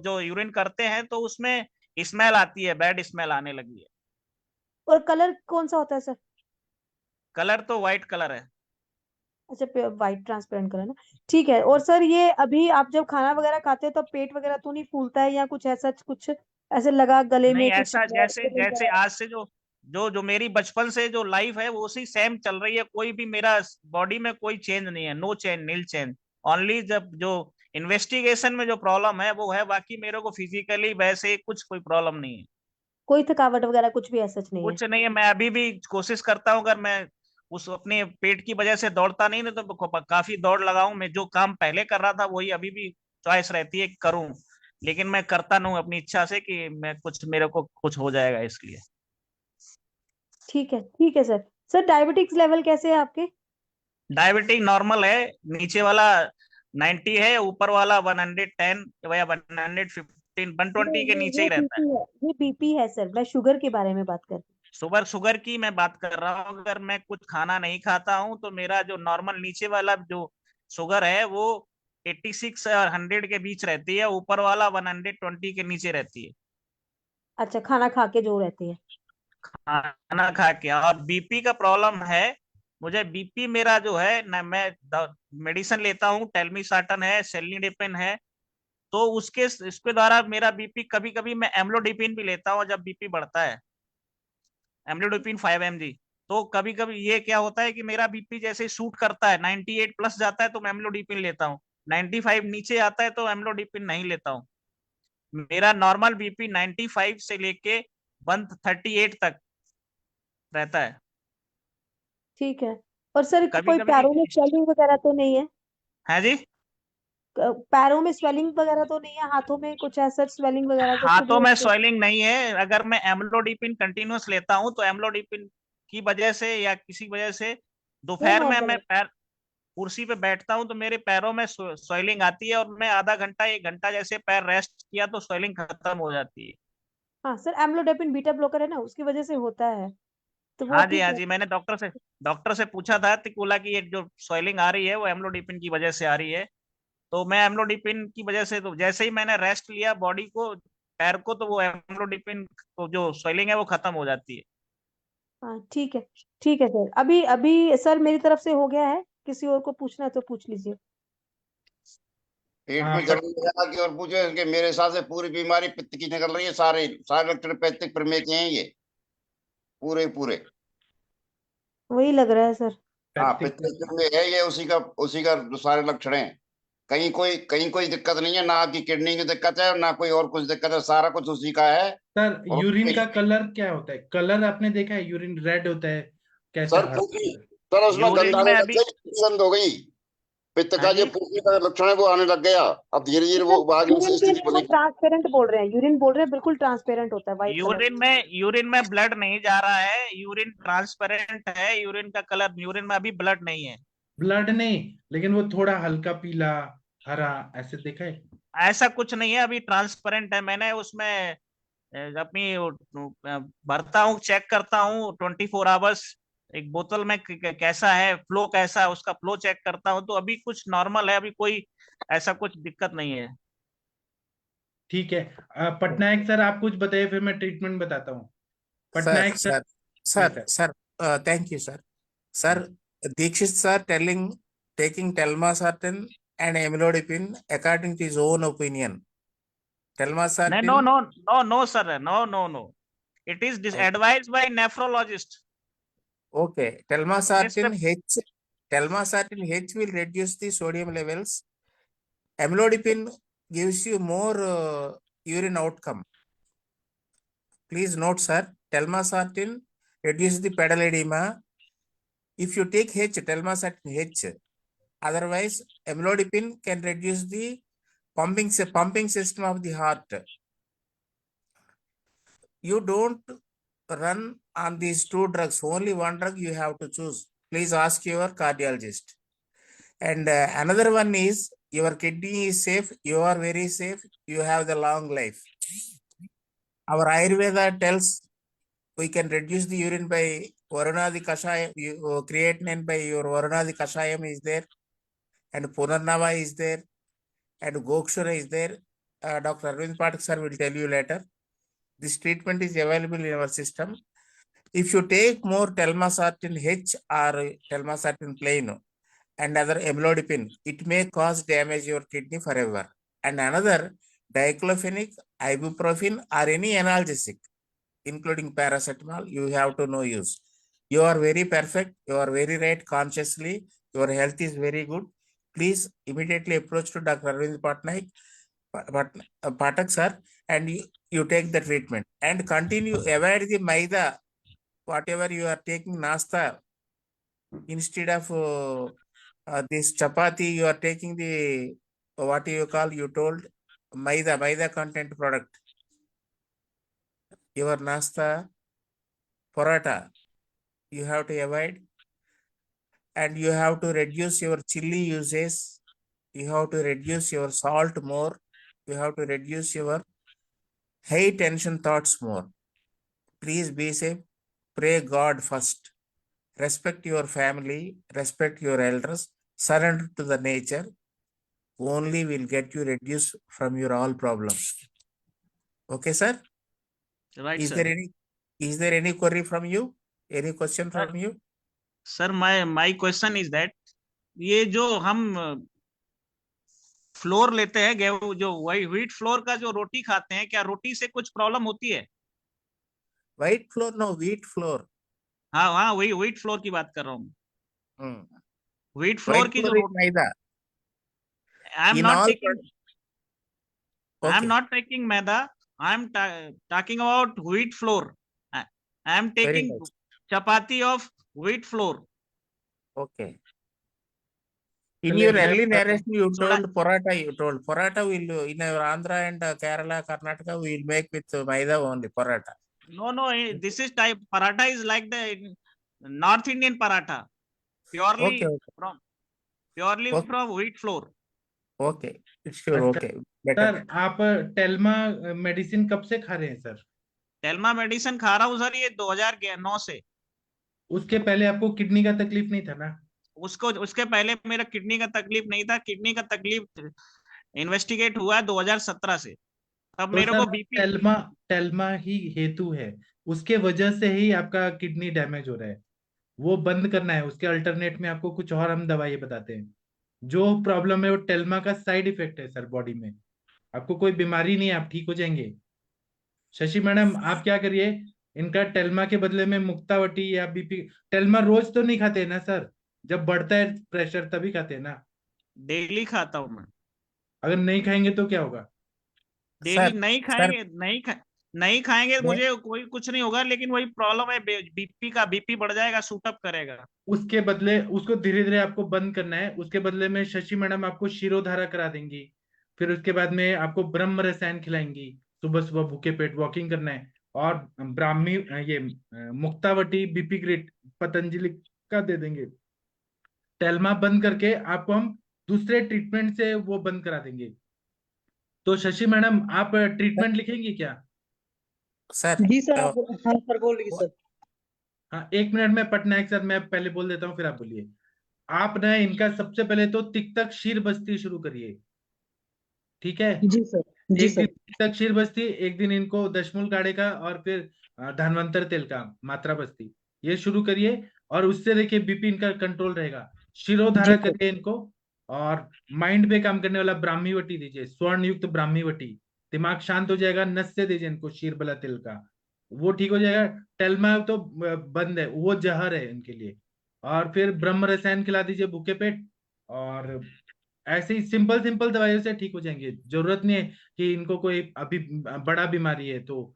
जो यूरिन करते हैं तो उसमें स्मेल आती है, बैड स्मेल आने लगी है।
और कलर कौन सा होता है सर?
कलर तो वाइट कलर है।
अच्छा, वाइट ट्रांसपेरेंट कलर ना। ठीक है। और सर ये अभी आप जब खाना वगैरह खाते हो तो पेट वगैरह तो नहीं फूलता है, या कुछ ऐसा, कुछ ऐसे लगा गले
नहीं,
में कुछ
ऐसा जैसे
blur
जैसे
वगैरह?
आज से जो जो जो मेरी बचपन से जो लाइफ है वो उसी सेम चल रही है, कोई भी मेरा बॉडी में कोई चेंज नहीं है, नो चेंज, नील चेंज। ओनली जब जो इन्वेस्टिगेशन में जो प्रॉब्लम है वो है, बाकी मेरे को फिजिकली वैसे कुछ कोई प्रॉब्लम नहीं है।
कोई थकावट वगैरह कुछ भी ऐसा नहीं है?
कुछ नहीं है, मैं अभी भी कोशिश करता हूँ, अगर मैं उस अपने पेट की वजह से दौड़ता नहीं ना, तो काफी दौड़ लगाऊं, मैं जो काम पहले कर रहा था वही अभी भी चॉइस रहती है कि करूं, लेकिन मैं करता नहीं हूं अपनी इच्छा से कि मैं कुछ, मेरे को कुछ हो जाएगा इसलिए।
ठीक है, ठीक है सर। सर, डायबिटिक्स लेवल कैसे है आपके?
डायबिटिक नॉर्मल है, नीचे वाला 90 है, ऊपर वाला 110 या 115, 120 के नीचे
ये
ही रहता है।
बीपी है, ये बीपी है सर, मैं शुगर के बारे में बात कर रही
शुगर की मैं बात कर रहा हूँ, अगर मैं कुछ खाना नहीं खाता हूँ तो मेरा जो नॉर्मल नीचे वाला जो शुगर है वो 86 और 100 के बीच रहती है, ऊपर वाला 120 के नीचे रहती है।
हूँ। अच्छा, खाना खा के जो रहती है।
खाना खा के। और बीपी का प्रॉब्लम है, मुझे बीपी मेरा जो है ना, मैं मेडिसिन लेता हूँ, टेल्मिसार्टन है, सेलिडोपाइन है, तो इसके द्वारा मेरा बीपी, कभी कभी मैं एम्लोडिपिन भी लेता हूँ जब बीपी बढ़ता है, एम्लोडिपिन 5 mg। तो कभी कभी ये क्या होता है कि मेरा बीपी जैसे शूट करता है, 98 प्लस जाता है तो मैं एम्लोडिपिन लेता हूँ, 95 नीचे आता है तो एम्लोडिपिन नहीं लेता हूँ। मेरा नॉर्मल बीपी 95 से लेके 138 तक रहता है।
ठीक है। और सर,
कभी
कोई
कभी
पैरों में स्वेलिंग वगैरह तो नहीं है?
है जी।
पैरों में स्वेलिंग वगैरह तो नहीं है, हाथों में कुछ ऐसा स्वेलिंग वगैरह कुछ
हाथों
जो
में
उससे-
स्वेलिंग नहीं है। अगर मैं एम्लोडिपिन कंटिन्यूस लेता हूँ तो एम्लोडिपिन की वजह से या किसी वजह से
वो
दोपहर में
नॉर्मल
मैं
है।
पैर कुर्सी पे बैठता हूँ तो मेरे पैरों में स्वेलिंग आती है, और मैं आधा घंटा 1 घंटा जैसे पैर रेस्ट किया तो स्वेलिंग खत्म हो जाती है।
हाँ सर, एम्लोडेपिन बीटा ब्लॉकर है ना, उसकी वजह से होता है, तो वो
हाँ जी,
ठीक
हाँ
है।
जी, मैंने डॉक्टर से पूछा था तो बोला कि ये जो स्वेलिंग आ रही है वो एम्लोडिपिन की वजह से आ रही है। तो मैं एम्लोडिपिन की वजह से, तो जैसे ही मैंने रेस्ट लिया बॉडी को, पैर को, तो वो एम्लोडिपिन तो जो स्वेलिंग है वो खत्म हो जाती है।
हाँ ठीक है, ठीक है सर। अभी अभी सर मेरी तरफ से हो गया है, किसी और को पूछना है तो पूछ लीजिए।
पेट
हाँ,
में जलन लगा के और पूछे कि मेरे हिसाब से पूरी बीमारी पित्त की निकल रही है, सारे सारे लक्षण पैतृक प्रमेय के हैं ये पूरे पूरे।
वही लग रहा है सर।
हाँ,
पैतृक
पित्त प्रमेय है ये, उसी का जो सारे लक्षण हैं। कहीं कोई दिक्कत नहीं है, ना आपकी किडनी की दिक्कत है ना कोई और कुछ दिक्कत है, सारा कुछ उसी का है।
सर,
और
यूरिन का कलर क्या होता है? कलर आपने देखा है? यूरिन रेड होता है, कैसा
सर
हरा
फूफी,
होता है?
सर उसमें
यूरिन
गंध
में
आने लग
अभी,
गई, गंध हो गई। पित्त
हाँ
का जो
जी,
फूफी का लक्षण है वो आने लग गया। अब धीरे धीरे वो आगे
यूरिन भी
स्थिति
बिल्कुल
बनेगी।
ट्रांसपेरेंट बोल रहे हैं, यूरिन बोल रहे हैं बिल्कुल ट्रांसपेरेंट होता है, व्हाइट कलर।
यूरिन में ब्लड नहीं जा रहा है, यूरिन ट्रांसपेरेंट है, यूरिन का कलर, यूरिन में अभी ब्लड नहीं है।
ब्लड नहीं, लेकिन वो थोड़ा हल्का पीला, हरा, ऐसे देखा है?
ऐसा कुछ नहीं है, अभी ट्रांसपेरेंट है। मैंने उसमें अपनी भरता हूँ, चेक करता हूँ 24 आवर्स, एक बोतल में कैसा है फ्लो, कैसा है उसका फ्लो चेक करता हूँ, तो अभी कुछ नॉर्मल है, अभी कोई ऐसा कुछ दिक्कत नहीं है।
ठीक है। पटनायक सर, आप कुछ बताइए, फिर मैं ट्रीटमेंट बताता हूँ।
Sir,
Patnaik sir.
sir,
जी
sir, thank you, sir. Sir, Dikshit sir taking telmisartan and amlodipine according to his own opinion.
नहीं,
Telmisartan.
No sir, no, it is advised by nephrologist.
Okay, telmisartan H will reduce the sodium levels. Amlodipine gives you more urine outcome. Please note, sir, telmisartan reduces the pedal edema. If you take telmisartan H, otherwise amlodipine can reduce the pumping system of the heart. You don't run on these two drugs, only one drug you have to choose. Please ask your cardiologist. And another one is your kidney is safe, you are very safe, you have the long life. Our Ayurveda tells we can reduce the urine by Varunadi Kashayam, creatinine by your Varunadi Kashayam is there, and Punarnava is there, and Gokshura is there. Dr. Arvind Pathak sir will tell you later. This treatment is available in our system. If you take more telmisartan H or telmisartan plain and other amlodipine, it may cause damage your kidney forever. And another diclofenac, ibuprofen or any analgesic, including paracetamol, you have to know use. You are very perfect. You are very right consciously. Your health is very good. Please immediately approach to Dr. Arvind Pathak sir, and you take the treatment and continue, avoid the maida, whatever you are taking nasta, instead of this chapati, you are taking the, what you call, you told, maida content product. Your nasta, paratha, you have to avoid, and you have to reduce your chili uses. You have to reduce your salt more. You have to reduce your high tension thoughts more. Please be safe. Pray God first. Respect your family, respect your elders, surrender to the nature. Only will get you reduced from your all problems. Okay, sir?
Right,
Is
sir.
there any query from you? Any question from you?
Sir, my question is that ये जो हम floor लेते हैं, गेहूं जो wheat flour का जो रोटी खाते हैं, क्या रोटी से कुछ प्रॉब्लम होती है?
White flour? No, wheat flour.
हाँ, वही व्हीट फ्लोर की बात कर रहा हूँ। व्हीट फ्लोर
White
की जो
flour is maida.
I am
In
not
all
taking, I am
Okay,
not taking maida. I am talking about wheat flour. I am
very
taking
nice.
chapati of wheat flour.
Okay. In
चलिए,
your
मैं
early
बता दूं।
narration, you
थोड़ा
told paratha. You told paratha will in our Andhra and Kerala, Karnataka, we will make with maida only paratha.
no, this is type paratha is like the North Indian paratha, purely
Okay, okay,
from wheat flour.
okay. It's sure
अच्छा
okay. Better.
Sir, आप Telma medicine कब से खा रहे हैं sir?
Telma medicine खा रहा हूँ सर ये 2009 से।
उसके पहले आपको किडनी का तकलीफ नहीं था ना?
उसके पहले मेरा किडनी का तकलीफ नहीं था। किडनी का तकलीफ इन्वेस्टिगेट हुआ 2017 से। तब
तो
मेरे
सर
को
वो
बीपी
टेल्मा टेल्मा ही हेतु है, उसके वजह से ही आपका किडनी डैमेज हो रहा है। वो बंद करना है, उसके अल्टरनेट में आपको कुछ और हम दवाई बताते हैं। जो प्रॉब्लम है वो टेल्मा का साइड इफेक्ट है सर बॉडी में। आपको कोई बीमारी नहीं है, आप ठीक हो जाएंगे। शशि मैडम, आप क्या करिए, इनका टेल्मा के बदले में मुक्तावटी या बीपी। टेल्मा रोज तो नहीं खाते ना सर? जब बढ़ता है प्रेशर तभी खाते हैं ना?
डेली खाता हूँ मैं।
अगर नहीं खाएंगे तो क्या होगा?
डेली
Sir,
नहीं
sir,
खाएंगे, नहीं खाएंगे
मैं
मुझे कोई कुछ नहीं होगा, लेकिन वही प्रॉब्लम है बीपी बढ़ जाएगा, शूट अप करेगा।
उसके बदले उसको धीरे धीरे आपको बंद करना है। उसके बदले में शशि मैडम आपको शिरोधारा करा देंगी। फिर उसके बाद में आपको ब्रह्म रसायन खिलाएंगी। सुबह सुबह भूखे पेट वॉकिंग करना है। और ब्राह्मी ये मुक्तावटी बीपी ग्रेट पतंजलि का दे देंगे। टेल्मा बंद करके आपको हम दूसरे ट्रीटमेंट से वो बंद करा देंगे। तो शशि मैडम, आप ट्रीटमेंट लिखेंगी क्या?
sir.
जी सर, आप हाँ सर बोलिए सर।
हाँ, 1 मिनट में पटनायक सर, मैं पहले बोल देता हूँ फिर आप बोलिए। आप ना इनका सबसे पहले तो तिक्तक शीर बस्ती शुरू करिए, ठीक है?
जी सर। जी
एक दिन
सर।
तिक्तक शीर बस्ती, एक दिन इनको दशमूल काढ़े का, और फिर धन्वंतर तेल का मात्रा बस्ती, ये शुरू करिए। और उससे देखिए बीपी इनका कंट्रोल रहेगा।
जी
शिरोधारा
सर।
करिए इनको। और माइंड पे काम करने वाला ब्राह्मी वटी दीजिए, स्वर्ण युक्त ब्राह्मी वटी। दिमाग शांत हो जाएगा। नस से दीजिए इनको शीरबला तिल का, वो ठीक हो जाएगा। टेल्मा तो बंद है, वो जहर है इनके लिए। और फिर ब्रह्म रसायन खिला दीजिए भूखे पेट। और ऐसे ही सिंपल सिंपल दवाइयों से ठीक हो जाएंगे। जरूरत नहीं है कि इनको कोई अभी बड़ा बीमारी है तो।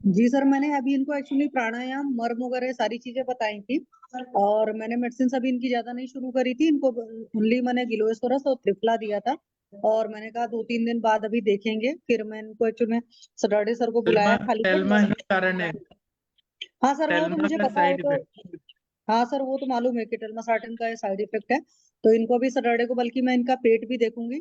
जी सर, मैंने अभी इनको एक्चुअली प्राणायाम, मर्म वगैरह सारी चीजें बताई थी, और मैंने मेडिसिन अभी इनकी ज्यादा नहीं शुरू करी थी। इनको ओनली मैंने गिलोएस्टोरस और त्रिफला दिया था, और मैंने कहा 2-3 दिन बाद अभी देखेंगे। फिर मैं इनको एक्चुअली में सटरडे सर को बुलाया खाली
टेल्मा
सर।
ही कारण है।
हाँ सर, वो तो
टेल्मा
मुझे
का
पता है,
साइड
तो
इफेक्ट।
हाँ सर वो तो मालूम है कि टेल्मासार्टन का ये साइड इफेक्ट है। तो इनको भी सैटरडे को, बल्कि मैं इनका पेट भी देखूंगी।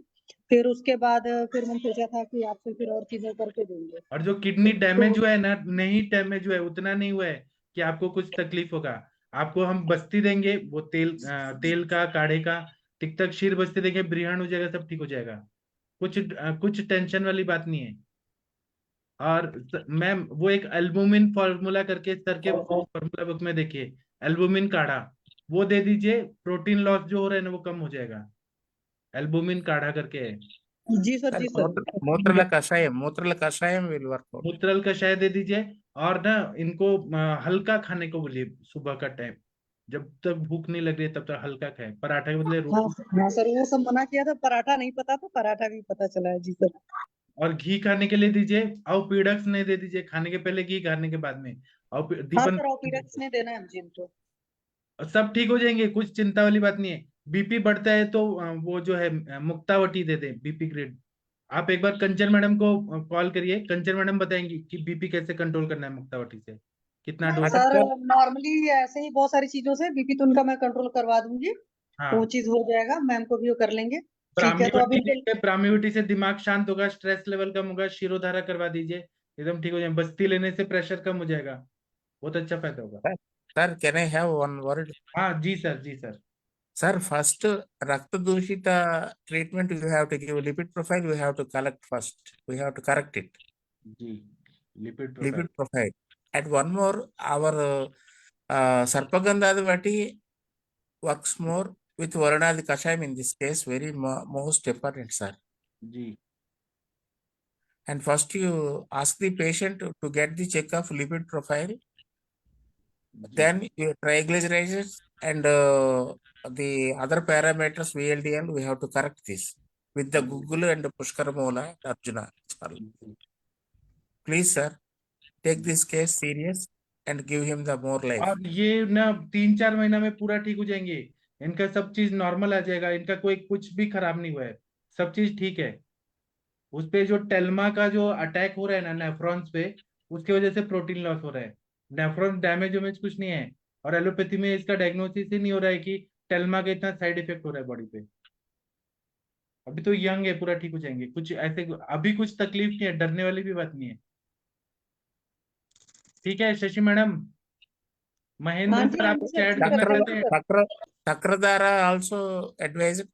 फिर उसके बाद फिर मैंने सोचा था कि आपसे फिर और चीजें करके देंगे।
और जो किडनी डैमेज
तो
हुआ है ना, नहीं डैमेज हुआ है, उतना नहीं हुआ है कि आपको कुछ तकलीफ होगा। आपको हम बस्ती देंगे, वो तेल का काढ़े का तिक्तक शीर बस्ती देंगे, ब्रिहण हो जाएगा, सब ठीक हो जाएगा। कुछ टेंशन वाली बात नहीं है। और मैम, वो एक एल्बुमिन फॉर्मूला करके सर के फॉर्मूला बुक में देखिए, एल्बुमिन काढ़ा वो दे दीजिए। प्रोटीन लॉस जो हो रहा है ना वो कम हो जाएगा। एल्बुमिन काढ़ा करके है।
जी सर।
Sir,
जी sir.
Mootrala Kashayam will work out.
Mootrala Kashayam दे दीजिए। और ना इनको हल्का खाने को बोलिए सुबह का टाइम। जब तक भूख नहीं लग रही है तब तक हल्का खाए, पराठा के बदले
हाँ
रोटी।
हाँ सर, वो सब मना किया था, पराठा नहीं पता था, पराठा भी पता चला है। जी सर।
और घी खाने के लिए दीजिए। और पीडक्स नहीं दे दीजिए, खाने के पहले घी, खाने के बाद में। और
हाँ
दीपन
सर, ऑपिडक्स ने देना है मुझे इनको।
सब ठीक हो जाएंगे, कुछ चिंता वाली बात नहीं है। बीपी बढ़ता है तो वो जो है मुक्तावटी दे दे बीपी ग्रेड। आप एक बार कंचन मैडम को कॉल करिए, कंचन मैडम बताएंगी कि बीपी कैसे कंट्रोल करना है मुक्तावटी से, कितना डोज।
सर नॉर्मली ऐसे ही बहुत सारी चीजों से बीपी तो उनका मैं कंट्रोल करवा दूंगी, तो वो
हाँ,
चीज हो जाएगा। मैम को भी वो कर लेंगे। ठीक है, तो
ब्राह्मीवटी
अभी
दीजिए, ब्राह्मीवटी से दिमाग शांत होगा, स्ट्रेस लेवल कम होगा, शिरोधारा करवा दीजिए, एकदम ठीक हो जाए। बस्ती लेने से प्रेशर कम हो जाएगा, बहुत अच्छा फायदा होगा।
Sir, can I have one word?
हाँ जी sir, ji sir.
Sir, first Rakta Dushita treatment you have to give lipid profile, we have to collect first. We have to correct it.
जी, lipid profile.
Lipid profile. And one more, our Sarpagandhadavati works more with Varanadi Kashayam in this case, very most important, sir.
जी
And first you ask the patient to get the check of lipid profile,
जी
then your triglycerides and the other parameters VLDL, we have to correct this with the Google and Pushkaramola and Arjuna.
जी।
Please, sir, take this case serious and give him the more life.
और ये ना 3-4 महीना में पूरा ठीक हो जाएंगे। इनका सब चीज नॉर्मल आ जाएगा, इनका कोई कुछ भी खराब नहीं हुआ है, सब चीज ठीक है। उस पे जो टेल्मा का जो अटैक हो रहा है ना नेफ्रॉन्स पे, उसकी वजह से प्रोटीन लॉस हो रहा है, नेफ्रॉन डैमेज वेमेज कुछ नहीं है। और एलोपैथी में इसका डायग्नोसिस ही नहीं हो रहा है कि टेल्मा का इतना साइड इफेक्ट हो रहा है बॉडी पे। अभी तो यंग है, पूरा ठीक हो जाएंगे, कुछ ऐसे अभी कुछ तकलीफ नहीं है, डरने वाली भी बात नहीं है। ठीक है शशि मैडम, महेंद्र
हाँ जी,
सर आप
हाँ जी,
चैट
अच्छी
करना
तरह
चाहते हैं?
Takradara also advised,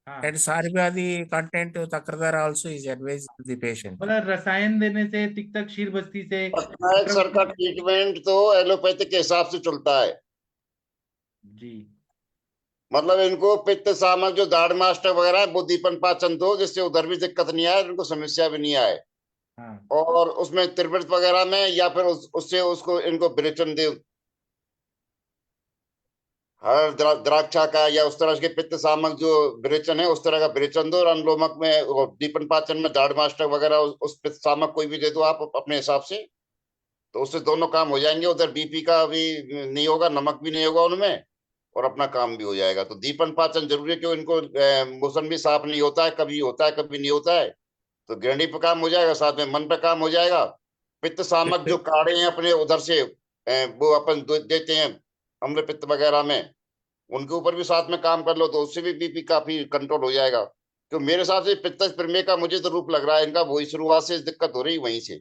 हाँ,
and Sarvadi content to Takradara also is advised to the patient.
मतलब रसायन देने से, तिक्तक क्षीर बस्ती से,
पटनायक सर का ट्रीटमेंट तो एलोपैथिक के हिसाब से चलता है।
जी
मतलब इनको पित्त सामक जो दाढ़ मास्टर वगैरह है वो दीपन पाचन दो, जिससे उधर भी दिक्कत नहीं आए, इनको समस्या भी नहीं आए।
हाँ
और उसमें त्रिवृत वगैरह में या फिर उससे उसको इनको विरेचन दे, हर द्राक्षा का या उस तरह के पित्त सामक जो विरेचन है उस तरह का विरेचन दो। और अनुलोमक में और दीपन पाचन में दाढ़ मास्टर वगैरह उस पित्त सामक कोई भी दे दो आप अपने हिसाब से, तो उससे दोनों काम हो जाएंगे। उधर बीपी का भी नहीं होगा, नमक भी नहीं होगा उनमें, और अपना काम भी हो जाएगा। तो दीपन पाचन जरूरी है, क्यों इनको मोशन भी साफ नहीं होता है, कभी होता है कभी नहीं होता है। तो गृहिणी पे काम हो जाएगा, साथ में मन पे काम हो जाएगा। पित्त सामक जो काढ़े हैं अपने उधर से वो अपन देते हैं अम्ल पित्त वगैरह में, उनके ऊपर भी साथ में काम कर लो, तो उससे भी बीपी काफी कंट्रोल हो जाएगा। तो मेरे हिसाब से पित्त प्रमेह का मुझे तो रूप लग रहा है इनका, वही शुरुआत से दिक्कत हो रही वहीं से।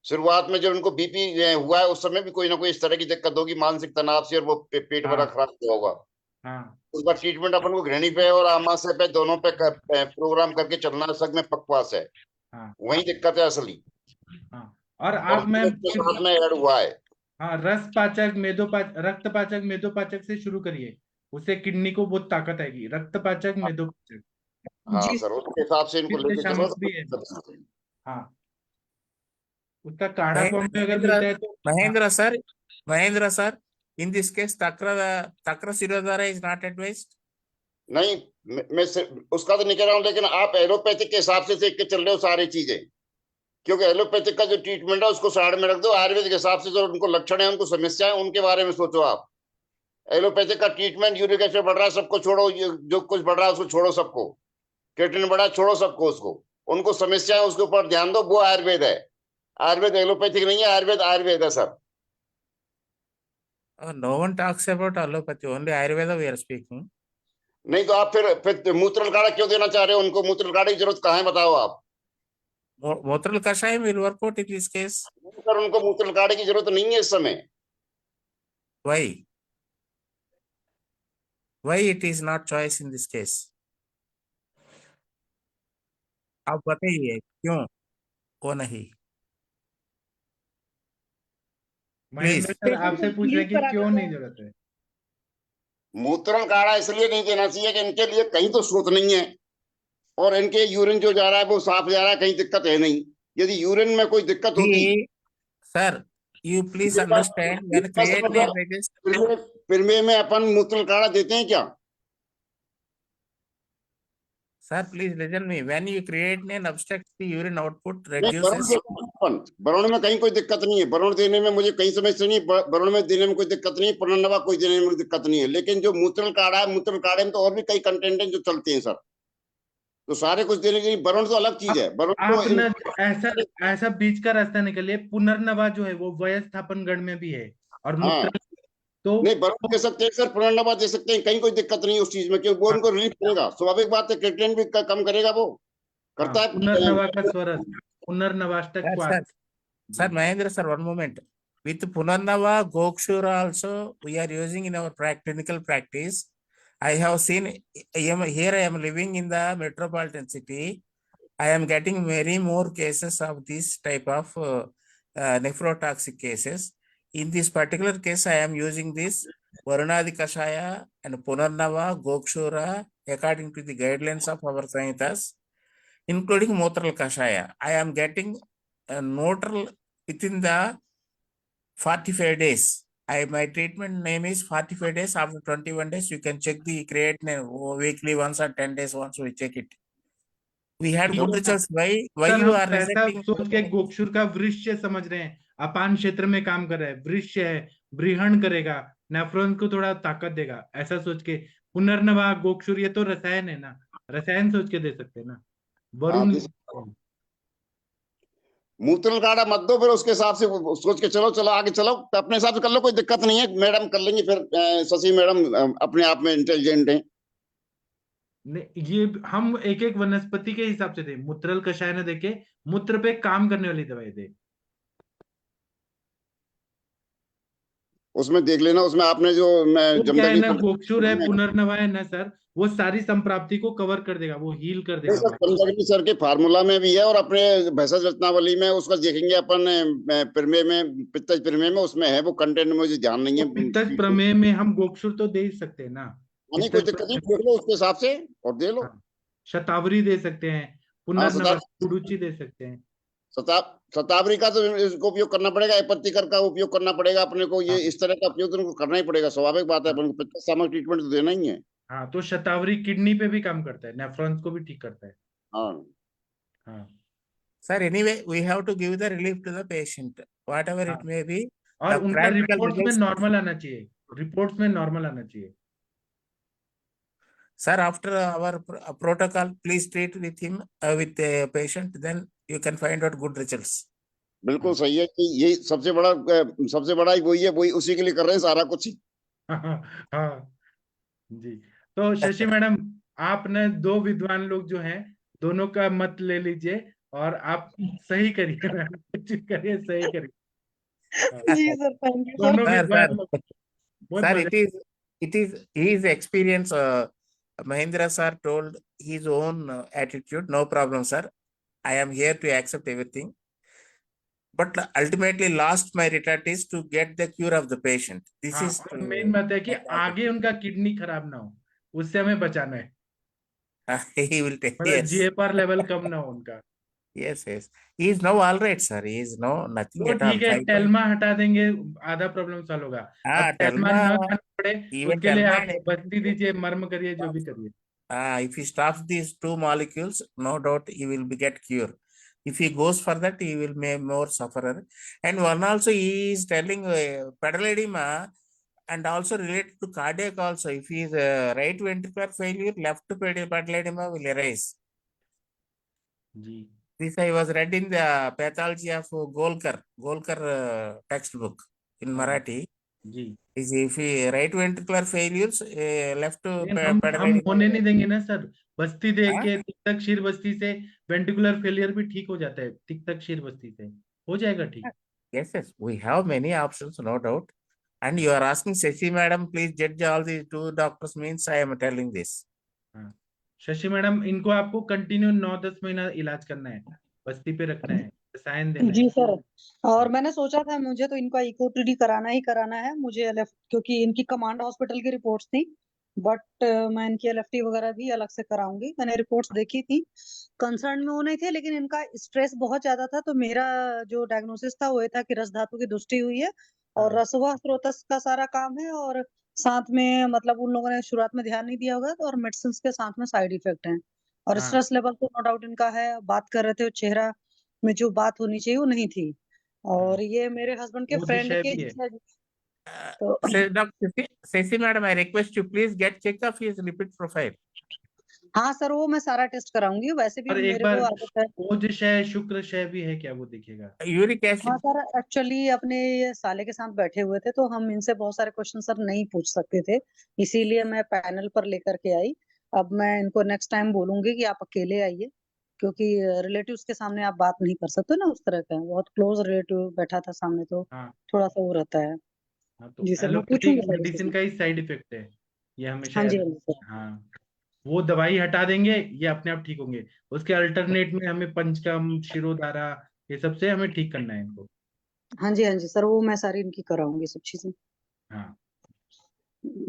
शुरुआत में जब उनको बीपी हुआ है उस समय भी कोई ना कोई इस तरह की दिक्कत होगी मानसिक तनाव से, और वो पेट बड़ा
हाँ
खराब हुआ होगा।
हाँ
उसका ट्रीटमेंट अपन को गृहिणी पे और आमाशय पे दोनों पे प्रोग्राम करके चलना सच में पकवास है।
हाँ
वही दिक्कत है असली,
हाँ। और
और
आप मैम
उसके साथ में ऐड हुआ है।
हाँ, रस पाचक, मेदोपाचक, रक्त पाचक, मेदोपाचक से शुरू करिए, उससे किडनी को बहुत ताकत आएगी। रक्त पाचक, मेदोपाचक,
हाँ
जी
सर, उसके हिसाब से इनको
पित्त
लेके चलो
शामक भी है।
तो।
हाँ, उसका काढ़ा फॉर्म में अगर मिलता है तो हाँ,
Mahendra sir, in this case, Takra Sirodhara is not advised.
नहीं, मैं उसका तो नहीं कह रहा हूँ, लेकिन आप एलोपैथिक के हिसाब से देख के चल रहे हो सारी चीजें। क्योंकि एलोपैथिक का जो ट्रीटमेंट है उसको साइड में रख दो, आयुर्वेदिक के हिसाब से जो उनको लक्षण है, उनको समस्या है, उनके बारे में सोचो आप। एलोपैथिक का ट्रीटमेंट, यूरिक एसिड बढ़ रहा है सबको छोड़ो, जो कुछ बढ़ रहा है उसको छोड़ो, सबको क्रिएटिनिन बढ़ा छोड़ो सबको, उसको उनको समस्या है उसके ऊपर ध्यान दो, वो आयुर्वेद है। आयुर्वेद एलोपैथिक नहीं है, आयुर्वेद आयुर्वेद है sir.
No one talks about allopathy, only Ayurveda we are speaking.
नहीं तो आप फिर मूत्र काढ़ा क्यों देना चाह रहे हो उनको? मूत्र काढ़े की जरूरत कहाँ है बताओ आप?
Motral Kashayam will work out in this case.
Sir उनको मूत्र काढ़े की जरूरत नहीं है इस समय।
Why? Why it is not choice in this case? आप बताइए क्यों को नहीं?
महेंद्र सर आपसे पूछ रहे हैं कि क्यों नहीं जरूरत है।
मूत्र काढ़ा इसलिए नहीं देना चाहिए कि इनके लिए कहीं तो स्रोत नहीं है, और इनके यूरिन जो जा रहा है वो साफ जा रहा है, कहीं दिक्कत है नहीं। यदि यूरिन में कोई दिक्कत होती,
sir you please understand when creatinine raises.
प्रमेह में अपन मूत्र काढ़ा देते हैं क्या?
Sir, please listen me. When you creatinine obstructs the urine output,
नहीं,
reduces.
वरुण में कहीं कोई दिक्कत नहीं है, वरुण देने में मुझे कहीं समस्या नहीं, वरुण में देने में कोई दिक्कत नहीं है, पुनर्नवा कोई देने में दिक्कत नहीं है। लेकिन जो मूत्र काढ़ा है, मूत्र काढ़े में तो और भी कई कंटेंट हैं जो चलते हैं सर, तो सारे कुछ देने के लिए वरुण तो अलग चीज है। वरुण
आप ना ऐसा बीच का रास्ता निकलिए, पुनर्नवा जो है वो वयस्थापन गण में भी है, और मूत्र तो
नहीं, वरुण दे सकते हैं सर, पुनर्नवा दे सकते हैं, कहीं कोई दिक्कत नहीं उस चीज में, क्योंकि वो उनको रिलीफ करेगा, स्वाभाविक बात है, क्रिएटिनिन भी कम करेगा, वो करता है।
पुनर्नवा का स्वरस, पुनर्नवाष्टक क्वाथ।
Sir, Mahendra sir, one moment. With Punarnava, Gokshura also we are using in our clinical practice. I have seen, here I am living in the metropolitan city. I am getting many more cases of this type of nephrotoxic cases. In this particular case, I am using this Varunadi Kashaya and Punarnava, Gokshura, according to the guidelines of our Sanhitas, including Motral Kashaya. I am getting a notral within the 45 days. My treatment name is 45 days. After 21 days, you can check the creatinine weekly once or 10 days once we check it. We had good results. Why you are rejecting?
सोच के गोक्षुर का वृक्ष समझ रहे हैं, अपान क्षेत्र में काम कर रहा है, वृक्ष है, बृहण करेगा, नेफ्रॉन को थोड़ा ताकत देगा, ऐसा सोच के पुनर्नवा, गोक्षुर, ये तो रसायन है ना, रसायन सोच के दे सकते हैं ना।
हाँ,
वरुण,
मूत्रल काढ़ा मत दो, फिर उसके हिसाब से सोच के चलो, चलो आगे चलो, अपने हिसाब से कर लो, कोई दिक्कत नहीं है, मैडम कर लेंगी फिर। शशि मैडम अपने आप में इंटेलिजेंट है।
ये हम एक एक वनस्पति के हिसाब से दे, मूत्रल कषाय न देके मूत्र पे काम करने वाली दवाई दे।
उसमें देख लेना, उसमें आपने जो मैं
वो क्या है
जमदग्नि
ना, गोक्षुर है, पुनर्नवा है ना सर, वो सारी संप्राप्ति को कवर कर देगा, वो हील कर देगा।
जमदग्नि सर के फार्मूला में भी है, और अपने भेषज रत्नावली में उसका देखेंगे अपन, प्रमेय में, पित्तज प्रमेय में उसमें है, वो कंटेंट में मुझे ध्यान नहीं है।
पित्तज प्रमेय में हम गोक्षुर तो दे ही सकते हैं ना,
नहीं कोई दिक्कत नहीं, देख लो उसके हिसाब से और दे लो।
हाँ, शतावरी दे सकते हैं, पुनर्नवा, कुरुचि दे सकते हैं।
शतावरी का तो इसको उपयोग करना पड़ेगा, एपत्तिकर का उपयोग करना पड़ेगा अपने को, ये इस तरह का उपयोग तो उनको करना ही पड़ेगा, स्वाभाविक बात है, अपन को पित्त सामक ट्रीटमेंट तो देना ही है।
हाँ, तो शतावरी किडनी पे भी काम करता है, नेफ्रॉन्स को भी ठीक करता है।
हाँ
हाँ
Sir, anyway, we have to give the relief to the patient, whatever it may be.
और
The
उनका
practical
रिपोर्ट्स में
results-
नॉर्मल आना चाहिए, रिपोर्ट्स में नॉर्मल आना चाहिए।
Sir, after our protocol, please treat with him, with the patient, then you can find out good results.
बिल्कुल सही है कि ये सबसे बड़ा ही वही है, वही उसी के लिए कर रहे हैं सारा कुछ।
हाँ जी। तो शशि मैडम, आपने दो विद्वान लोग जो हैं, दोनों का मत ले लीजिए और आप सही करिए, कुछ करिए, सही करिए।
जी सर, थैंक यू सर।
दोनों
Sir,
विद्वान
sir.
लोग बहुत
Sir,
मजा-
it is his experience. Mahendra sir told his own attitude. No problem, sir. I am here to accept everything. But ultimately, last my retort is to get the cure of the patient. This
हाँ,
is
और main बात है कि आगे उनका kidney खराब ना हो, उससे हमें बचाना है,
he will take.
मतलब
Yes,
जीएफआर लेवल कम ना हो उनका।
yes. He is now all right, sir. He is no nothing
तो
at all.
ठीक है,
5
टेल्मा हटा देंगे, आधा प्रॉब्लम सॉल्व होगा।
हाँ,
अब टेल्मा
Telma,
ना खाना पड़े,
even
उसके लिए
Telma
आप
and
बस्ती दीजिए, मर्म करिए, जो भी करिए।
if he stops these two molecules, no doubt he will get cure. If he goes for that, he will be more sufferer. And one also he is telling pedal edema and also related to cardiac also. If he is right ventricular failure, left pedal edema will arise.
Ji
This I was read in the pathology of Golkar textbook in Marathi.
Ji
Is if he right ventricular failures, left
लेकिन
pedal
हम
edema.
होने नहीं देंगे ना sir, बस्ती दे
हाँ?
के तिक्तक शीर बस्ती से ventricular failure भी ठीक हो जाता है, तिक्तक शीर बस्ती से हो जाएगा ठीक।
Yes, we have many options, no doubt. And you are asking Shashi madam, please judge all the two doctors means I am telling this.
हाँ, शशि मैडम, इनको आपको कंटिन्यू 9-10 महीना इलाज करना है, बस्ती पे रखना है, रसायन देना
जी
है।
सर, और मैंने सोचा था मुझे तो इनका इको टीडी कराना ही कराना है मुझे, क्योंकि इनकी कमांड हॉस्पिटल की रिपोर्ट्स थी, बट मैं इनकी एलएफटी वगैरह भी अलग से कराऊंगी। मैंने रिपोर्ट्स देखी थी, कंसर्न में वो नहीं थे, लेकिन इनका स्ट्रेस बहुत ज्यादा था, तो मेरा जो डायग्नोसिस था वो ये था कि रस धातु की दुष्टि हुई है और रसवा स्रोतस का सारा काम है, और साथ में मतलब उन लोगों ने शुरुआत में ध्यान नहीं दिया होगा, तो और मेडिसिन के साथ में साइड इफेक्ट हैं, और
हाँ।
स्ट्रेस लेवल तो नो डाउट इनका है। बात कर रहे थे, चेहरा में जो बात होनी चाहिए वो नहीं थी, और ये मेरे हस्बैंड के
वो
फ्रेंड
विषय
के
भी है।
तो
Shashi madam, I request you please get check of his lipid profile.
हाँ सर, वो मैं सारा टेस्ट कराऊंगी, वैसे भी
और एक
मेरे
बार
को आदत है।
ओज क्षय, शुक्र क्षय भी है क्या, वो देखिएगा।
Uric
हाँ
acid.
सर, एक्चुअली अपने ये साले के साथ बैठे हुए थे, तो हम इनसे बहुत सारे क्वेश्चन सर नहीं पूछ सकते थे, इसीलिए मैं पैनल पर लेकर के आई। अब मैं इनको नेक्स्ट टाइम बोलूंगी कि आप अकेले आइए, क्योंकि रिलेटिव्स के सामने आप बात नहीं कर सकते ना उस तरह का, बहुत क्लोज रिलेटिव बैठा था सामने, तो
हाँ
थोड़ा सा वो रहता है।
हाँ, तो
जी सर, मैं
एलोपैथिक
पूछूंगी सर
मेडिसिन
इससे।
का ही साइड इफेक्ट है ये, हमेशा
हाँ जी,
याद
हाँ जी सर।
हाँ, वो दवाई हटा देंगे, ये अपने आप ठीक होंगे, उसके अल्टरनेट में हमें पंचकर्म, शिरोधारा, ये सब से हमें ठीक करना है इनको।
हाँ जी, हाँ जी सर, वो मैं सारी इनकी कराऊंगी सब चीजें,
हाँ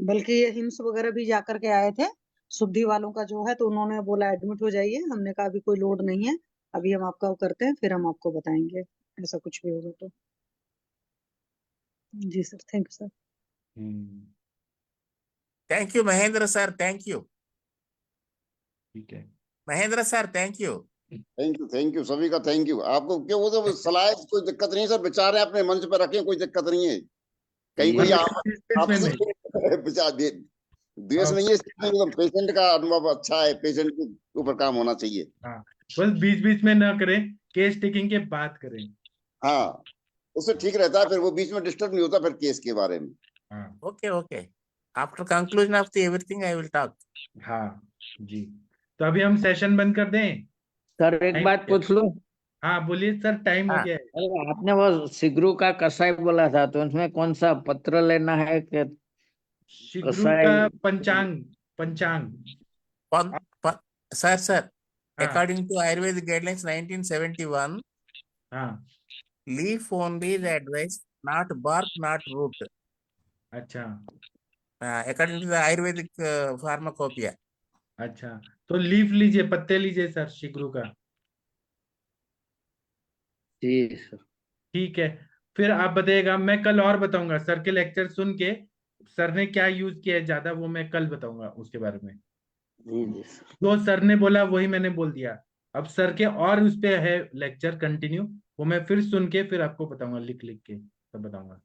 बल्कि ये हिम्स वगैरह भी जाकर के आए थे शुद्धि वालों का जो है, तो उन्होंने बोला एडमिट हो जाइए, हमने कहा अभी कोई लोड नहीं है, अभी हम आपका वो करते हैं, फिर हम आपको बताएंगे ऐसा कुछ भी होगा तो। जी sir, thank you sir.
Thank you, Mahendra sir. Thank you.
ठीक है,
Mahendra sir, thank you.
Thank you सभी का थैंक यू। आपको क्यों वो तो सलाह, कोई दिक्कत नहीं है सर, विचार है अपने मंच पर रखें, कोई दिक्कत नहीं है, कहीं कोई
इसमें
आपसे बचा दे, द्वेष नहीं है, एकदम पेशेंट का अनुभव अच्छा है, पेशेंट के ऊपर काम होना चाहिए।
हाँ, बस बीच बीच में ना करें, केस टेकिंग के बाद करें।
हाँ, उससे ठीक रहता है, फिर वो बीच में डिस्टर्ब नहीं होता फिर केस के बारे में।
हाँ
Okay, okay. After conclusion of the everything, I will talk.
हाँ जी, तो अभी हम सेशन बंद कर दें।
सर एक
Time
बात
क्या?
पूछ लूं?
हाँ बोलिए सर, टाइम हो
हाँ।
गया है।
अरे आपने वो सिगरू का कसाई बोला था, तो उसमें कौन सा पत्र लेना है कि
शिग्रू
कसाई?
का पंचांग, पंचांग।
Sir,
हाँ
according to Ayurvedic guidelines 1971,
हाँ
leaf only is advised, not bark, not root.
अच्छा
According to the Ayurvedic pharmacopoeia.
अच्छा, तो लीफ लीजिए, पत्ते लीजिए सर शिग्रू का।
जी सर।
ठीक है, फिर आप बताइएगा, मैं कल और बताऊंगा सर के लेक्चर सुन के, सर ने क्या यूज किया है ज्यादा वो मैं कल बताऊंगा उसके बारे में।
जी जी सर।
जो सर ने बोला वही मैंने बोल दिया। अब सर के और उस पे है लेक्चर कंटिन्यू, वो मैं फिर सुन के फिर आपको बताऊंगा, लिख लिख के तब बताऊंगा।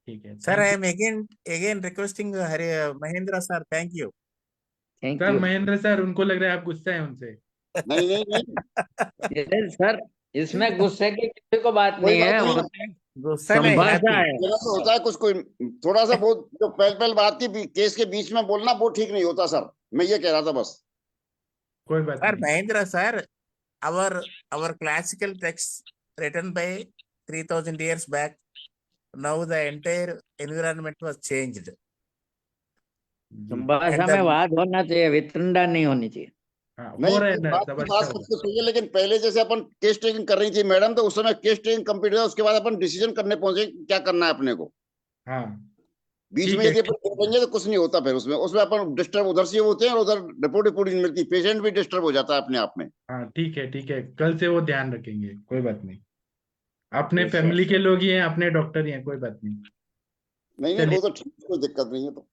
ठीक है,
Sir,
thank
I
you.
am again requesting Mahendra sir. Thank you.
Thank
sir
you.
Mahendra sir, उनको लग रहा है आप गुस्सा है उनसे।
नहीं नहीं नहीं,
सर इसमें गुस्से की किसी को बात
कोई
नहीं है,
बात नहीं।
वो
गुस्सा नहीं,
संभाषा
happy.
है।
मेरा तो होता है कुछ कोई थोड़ा सा बहुत, जो पहले बात की केस के बीच में बोलना वो ठीक नहीं होता सर, मैं ये कह रहा था बस।
कोई बात
Sir,
नहीं।
Mahendra sir, our classical texts written by 3000 years back, now the entire environment was changed.
Ji
संभाषा
And
में
the,
वाद होना चाहिए, वितंडा नहीं होनी चाहिए।
हाँ,
नहीं,
हो रहा है ना,
बात
सब
की
अच्छा
बात
हो
सबको सही है, लेकिन पहले जैसे अपन केस टेकिंग कर रही थी मैडम, तो उस समय केस टेकिंग कंप्लीट हुआ, उसके बाद अपन डिसीजन करने पहुंचे कि क्या करना है अपने को।
रहा है। हाँ
बीच
ठीक
में
है,
यदि अपन बोलेंगे तो कुछ नहीं होता, फिर उसमें उसमें अपन डिस्टर्ब उधर से होते हैं और उधर रिपोर्ट नहीं मिलती, पेशेंट भी डिस्टर्ब हो जाता है अपने आप में।
हाँ ठीक है ठीक है, कल से वो ध्यान रखेंगे, कोई बात नहीं। अपने
Yes,
फैमिली
sir.
के लोग ही हैं, अपने डॉक्टर ही हैं, कोई बात नहीं।
नहीं नहीं,
चलिए,
वो तो ठीक, कोई दिक्कत नहीं है। तो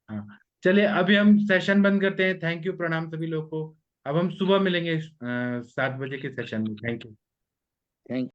हाँ चलिए, अभी हम सेशन बंद करते हैं। थैंक यू, प्रणाम सभी लोग को। अब हम सुबह मिलेंगे 7 बजे के सेशन में। Thank you.
थैंक